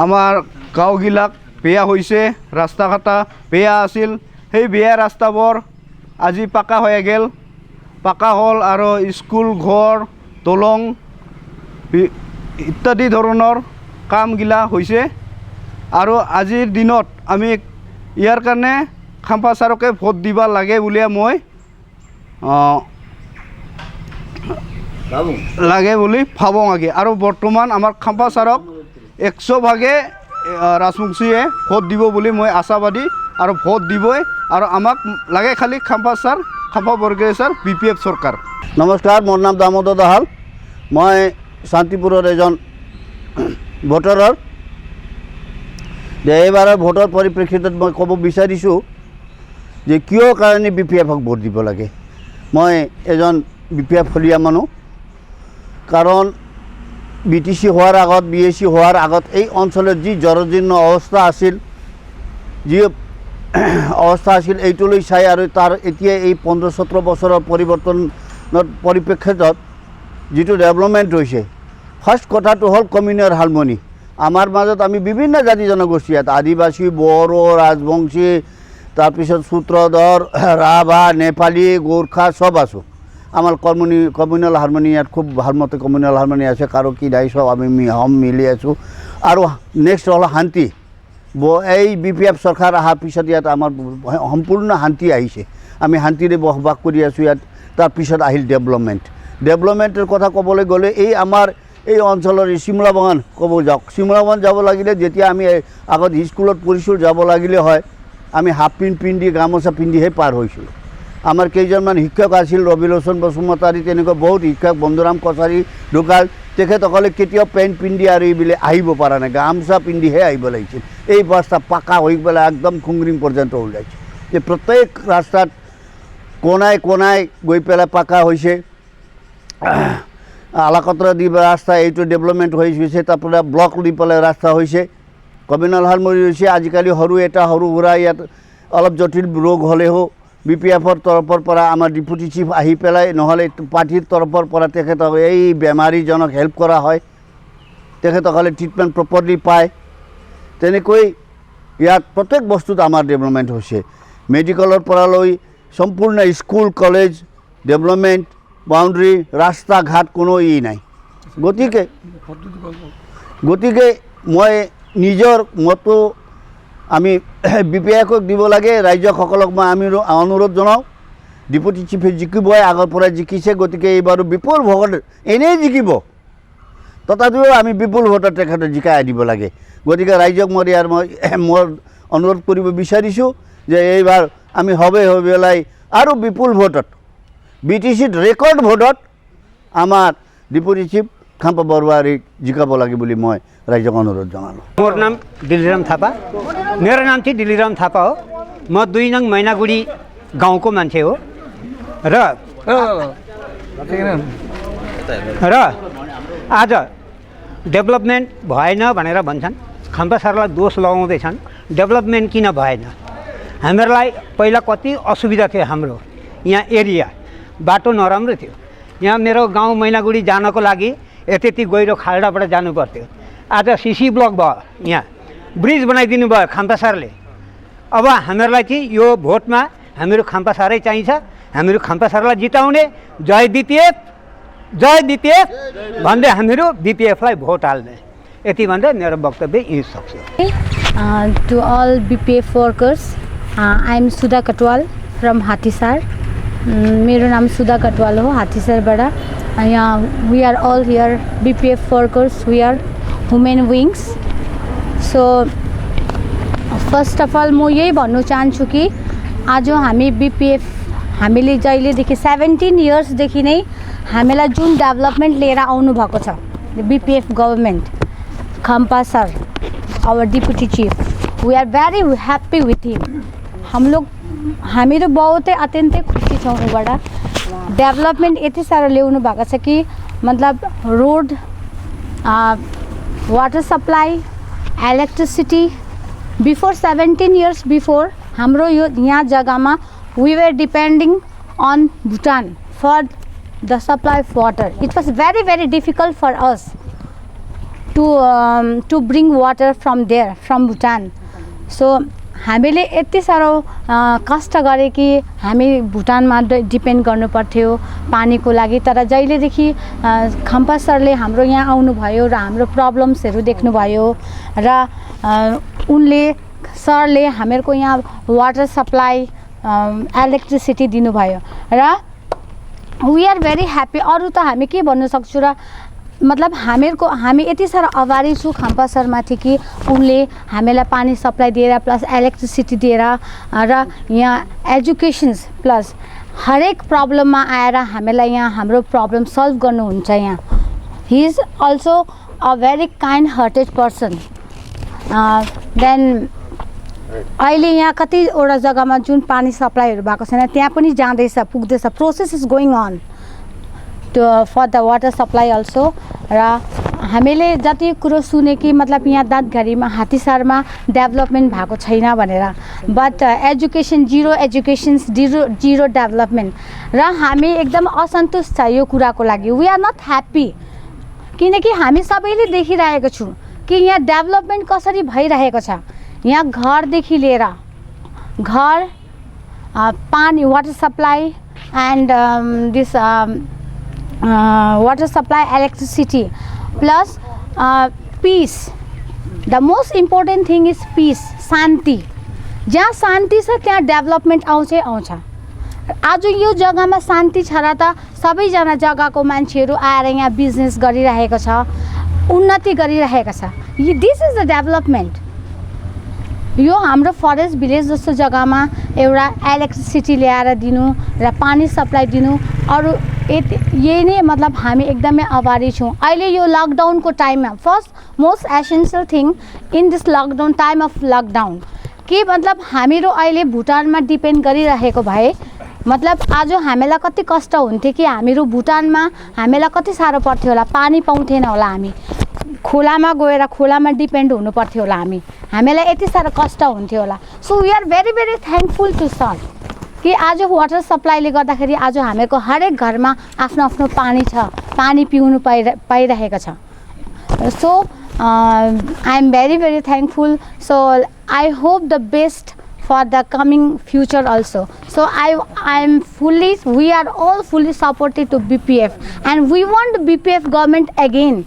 আমাৰ গাঁওবিলাক বেয়া হৈছে, ৰাস্তা ঘাট বেয়া আছিল, সেই বেয়া ৰাস্তাবোৰ আজি পাকা হৈ গ'ল, পাকা হ'ল আৰু স্কুল ঘৰ দলং ইত্যাদি ধৰণৰ কামগিলা হৈছে। আৰু আজিৰ দিনত আমি ইয়াৰ কাৰণে খাম্ফা ছাৰকে ভোট দিব লাগে বুলিয়ে মই ভাবোঁ আগে। আৰু বৰ্তমান আমাৰ খাম্ফা ছাৰক 100% ৰাজবংশীয়ে ভোট দিব বুলি মই আশাবাদী আৰু ভোট দিবই। আৰু আমাক লাগে খালি Khampa sir, Khampa Borgohain sir, BPF চৰকাৰ। নমস্কাৰ, মোৰ নাম দামোদৰ দাহাল, মই শান্তিপুৰৰ এজন ভোটাৰৰ। এইবাৰৰ ভোটৰ পৰিপ্ৰেক্ষিতত মই ক'ব বিচাৰিছোঁ যে কিয় কাৰণে BPFক ভোট দিব লাগে। মই এজন BPF ফলীয়া মানুহ, কাৰণ BTC হোৱাৰ আগত, BAC হোৱাৰ আগত এই অঞ্চলত যি জৰাজীৰ্ণ অৱস্থা আছিল, এইটোলৈ চাই আৰু তাৰ এতিয়া এই 15-17 বছৰৰ পৰিৱৰ্তনৰ পৰিপ্ৰেক্ষিতত যিটো ডেভেলপমেণ্ট হৈছে, ফাৰ্ষ্ট কথাটো হ'ল কমিউনেল হাৰমনি আমাৰ মাজত আমি বিভিন্ন জাতি জনগোষ্ঠী ইয়াত আদিবাসী বড়ো ৰাজবংশী তাৰপিছত সূত্ৰধৰ ৰাভা নেপালী গোৰ্খা চব আছোঁ আমাৰ কমিউনেল হাৰমনি ইয়াত খুব ভাল মতে কমিউনেল হাৰমনি আছে কাৰো কি নাই চব আমি মিলি আছোঁ আৰু নেক্সট হ'ল শান্তি এই BPF চৰকাৰ অহাৰ পিছত ইয়াত আমাৰ সম্পূৰ্ণ শান্তি আহিছে আমি শান্তিৰে বসবাস কৰি আছোঁ ইয়াত তাৰপিছত আহিল ডেভেলপমেণ্টৰ কথা ক'বলৈ গ'লে এই আমাৰ এই অঞ্চলৰ চিমলা বাগান ক'ব যাওক চিমলা বাগান যাব লাগিলে যেতিয়া আমি আগত স্কুলত পঢ়িছোঁ যাব লাগিলে হয় আমি হাফ পেণ্ট পিন্ধি গামোচা পিন্ধিহে পাৰ হৈছিলোঁ আমাৰ কেইজনমান শিক্ষক আছিল ৰবিলোচন বসুমতাৰী তেনেকুৱা বহুত শিক্ষক বন্ধুৰাম কছাৰী ঢুকাল তেখেতসকলে কেতিয়াও পেণ্ট পিন্ধি আৰু এইবিলাক আহিব পৰা নাই গামোচা পিন্ধিহে আহিব লাগিছিল এই ৰাস্তা পাকা হৈ পেলাই একদম খুংৰিং পৰ্যন্ত ওলাইছে যে প্ৰত্যেক ৰাস্তাত কোনাই কোনাই গৈ পেলাই পাকা হৈছে আলাকতৰা দি ৰাস্তা এইটো ডেভেলপমেণ্ট হৈ গৈছে তাৰপৰা ব্লক দি পেলাই ৰাস্তা হৈছে কমিউনেল হাৰমনি হৈছে আজিকালি সৰু সুৰা ইয়াত অলপ জটিল ৰোগ হ'লেও BPFৰ তৰফৰ পৰা আমাৰ ডিপুটি চিফ আহি পেলাই নহ'লে পাৰ্টিৰ তৰফৰ পৰা তেখেতক এই বেমাৰীজনক হেল্প কৰা হয় তেখেতসকলে ট্ৰিটমেণ্ট প্ৰপাৰলি পায় তেনেকৈ ইয়াত প্ৰত্যেক বস্তুত আমাৰ ডেভেলপমেণ্ট হৈছে মেডিকেলৰ পৰা লৈ সম্পূৰ্ণ স্কুল কলেজ ডেভেলপমেণ্ট বাউণ্ডাৰী ৰাস্তা ঘাট কোনো নাই গতিকে মই নিজৰ মতো আমি BPFক দিব লাগে ৰাজ্যসকলক মই আমি অনুৰোধ জনাওঁ ডিপুটি চিফে জিকিবই আগৰ পৰা জিকিছে গতিকে এইবাৰো বিপুল ভোটত এনেই জিকিব তথাপিও আমি বিপুল ভোটত তেখেতক জিকাই দিব লাগে গতিকে ৰাইজক মই অনুৰোধ কৰিব বিচাৰিছোঁ যে এইবাৰ আমি পেলাই আৰু বিপুল ভোটত BTCত ৰেকৰ্ড ভোটত আমাৰ ডিপুটি চিফ খাম্পা বৰুৱাৰীক জিকাব লাগে বুলি মই राइजों को अनुरोध जनालो मोर नाम दिलीराम थापा मेरो नाम चाहिँ दिलीराम थापा हो म 2 नङ मैनागुडी गाउँको मान्छे हो र आज डेभलपमेन्ट भएन भनेर भन्छन् खाम्पा सरलाई दोष लगाउँदैछन् डेभलपमेन्ट किन भएन हामीहरूलाई पहिला कति असुविधा थियो हाम्रो यहाँ एरिया बाटो नराम्रो थियो यहाँ मेरो गाउँ मैनागुडी जानको लागि यति गहिरो खाल्डाबाट जानु पर्थ्यो आज CC ब्लक भयो यहाँ ब्रिज बनाइदिनु भयो खाम्पा सरले अब हामीहरूलाई चाहिँ यो भोटमा हामीहरू खाम्पा सरै चाहिन्छ हामीहरू खाम्पा सरलाई जिताउने जय BPF भन्दै हामीहरू BPFलाई भोट हाल्ने यति भन्दै मेरो वक्तव्य यही सक्छु to all BPF workers I am Sudha Katwal from Hathisar मेरो नाम सुधा कटवाल हो हाथीसारबाट यहाँ we are all here BPF workers we are women wings so first of all म यही भन्नु चाहन्छु कि आज हामी BPF हामीले जहिलेदेखि 17 इयर्सदेखि नै हामीलाई जुन डेभलपमेन्ट लिएर आउनु भएको छ BPF government Khampa sir our deputy chief we are very happy with him हामी त बहुतै अत्यन्तै खुसी छौँ उबाट डेभलपमेन्ट यति साह्रो ल्याउनु भएको छ कि मतलब road water supply electricity before 17 years before हाम्रो यो यहाँ जग्गामा we were depending on Bhutan for the supply of water it was very difficult for us to bring water from there from Bhutan so हामीले यति साह्रो कष्ट गरे कि हामी भुटानमा डिपेन्ड गर्नु पर्थ्यो पानीको लागि तर जहिलेदेखि खाम्पा सरले हाम्रो यहाँ आउनुभयो र हाम्रो प्रब्लम्सहरू देख्नुभयो र उनले सरले हामीहरूको यहाँ वाटर सप्लाई इलेक्ट्रिसिटी दिनुभयो र वी आर भेरी ह्याप्पी अरू त हामी के भन्न सक्छु र मतलब हामी यति साह्रो आभारी छु खाम्पा सरमाथि कि उनले हामीलाई पानी सप्लाई दिएर प्लस इलेक्ट्रिसिटी दिएर र यहाँ एजुकेसन्स प्लस हरेक प्रब्लममा आएर हामीलाई यहाँ हाम्रो प्रब्लम सल्भ गर्नुहुन्छ यहाँ he is also a very kind hearted person देन अहिले यहाँ कतिवटा जग्गामा जुन पानी सप्लाईहरू भएको छैन त्यहाँ पनि जाँदैछ पुग्दैछ process is going on for the water supply also र हामीले जति कुरो सुने कि मतलब यहाँ दाँतघारीमा हाथीसारमा डेभलपमेन्ट भएको छैन भनेर बट एजुकेसन जिरो डेभलपमेन्ट र हामी एकदम असन्तुष्ट छ यो कुराको लागि वी आर नट ह्याप्पी किनकि हामी सबैले देखिरहेको छौँ कि यहाँ डेभलपमेन्ट कसरी भइरहेको छ। यहाँ घरदेखि लिएर घर, पानी, water supply and this water supply, electricity plus peace. The most important thing is peace, शान्ति। जहाँ शान्ति छ त्यहाँ डेभलपमेन्ट आउँछै आउँछ। आज यो जग्गामा शान्ति छ र त सबैजना जग्गाको मान्छेहरू आएर यहाँ बिजनेस गरिरहेको छ, उन्नति गरिरहेको छ। दिस इज द डेभलपमेन्ट। यो हाम्रो फरेस्ट भिलेज जस्तो जग्गामा एउटा इलेक्ट्रिसिटी ल्याएर दिनु र पानी सप्लाई दिनु, अरू यही नै मतलब हामी एकदमै आभारी छौँ। अहिले यो लकडाउनको टाइममा first most essential thing in this lockdown, time of lockdown के मतलब हामीहरू अहिले भुटानमा डिपेन्ड गरिरहेको भए मतलब आज हामीलाई कति कष्ट हुन्थ्यो कि हामीहरू भुटानमा हामीलाई कति साह्रो पर्थ्यो होला, पानी पाउँथेन होला, हामी खोलामा गएर खोलामा डिपेन्ड हुनु पर्थ्यो होला, हामीलाई यति साह्रो कष्ट हुन्थ्यो होला। So we are very very thankful to sir कि आज वाटर सप्लाईले गर्दाखेरि आज हामीहरूको हरेक घरमा आफ्नो आफ्नो पानी छ, पानी पिउनु पाइरहेको छ। सो I am very very thankful. सो आई होप द best for the coming future also. So we are all fully supportive to BPF and we want BPF government again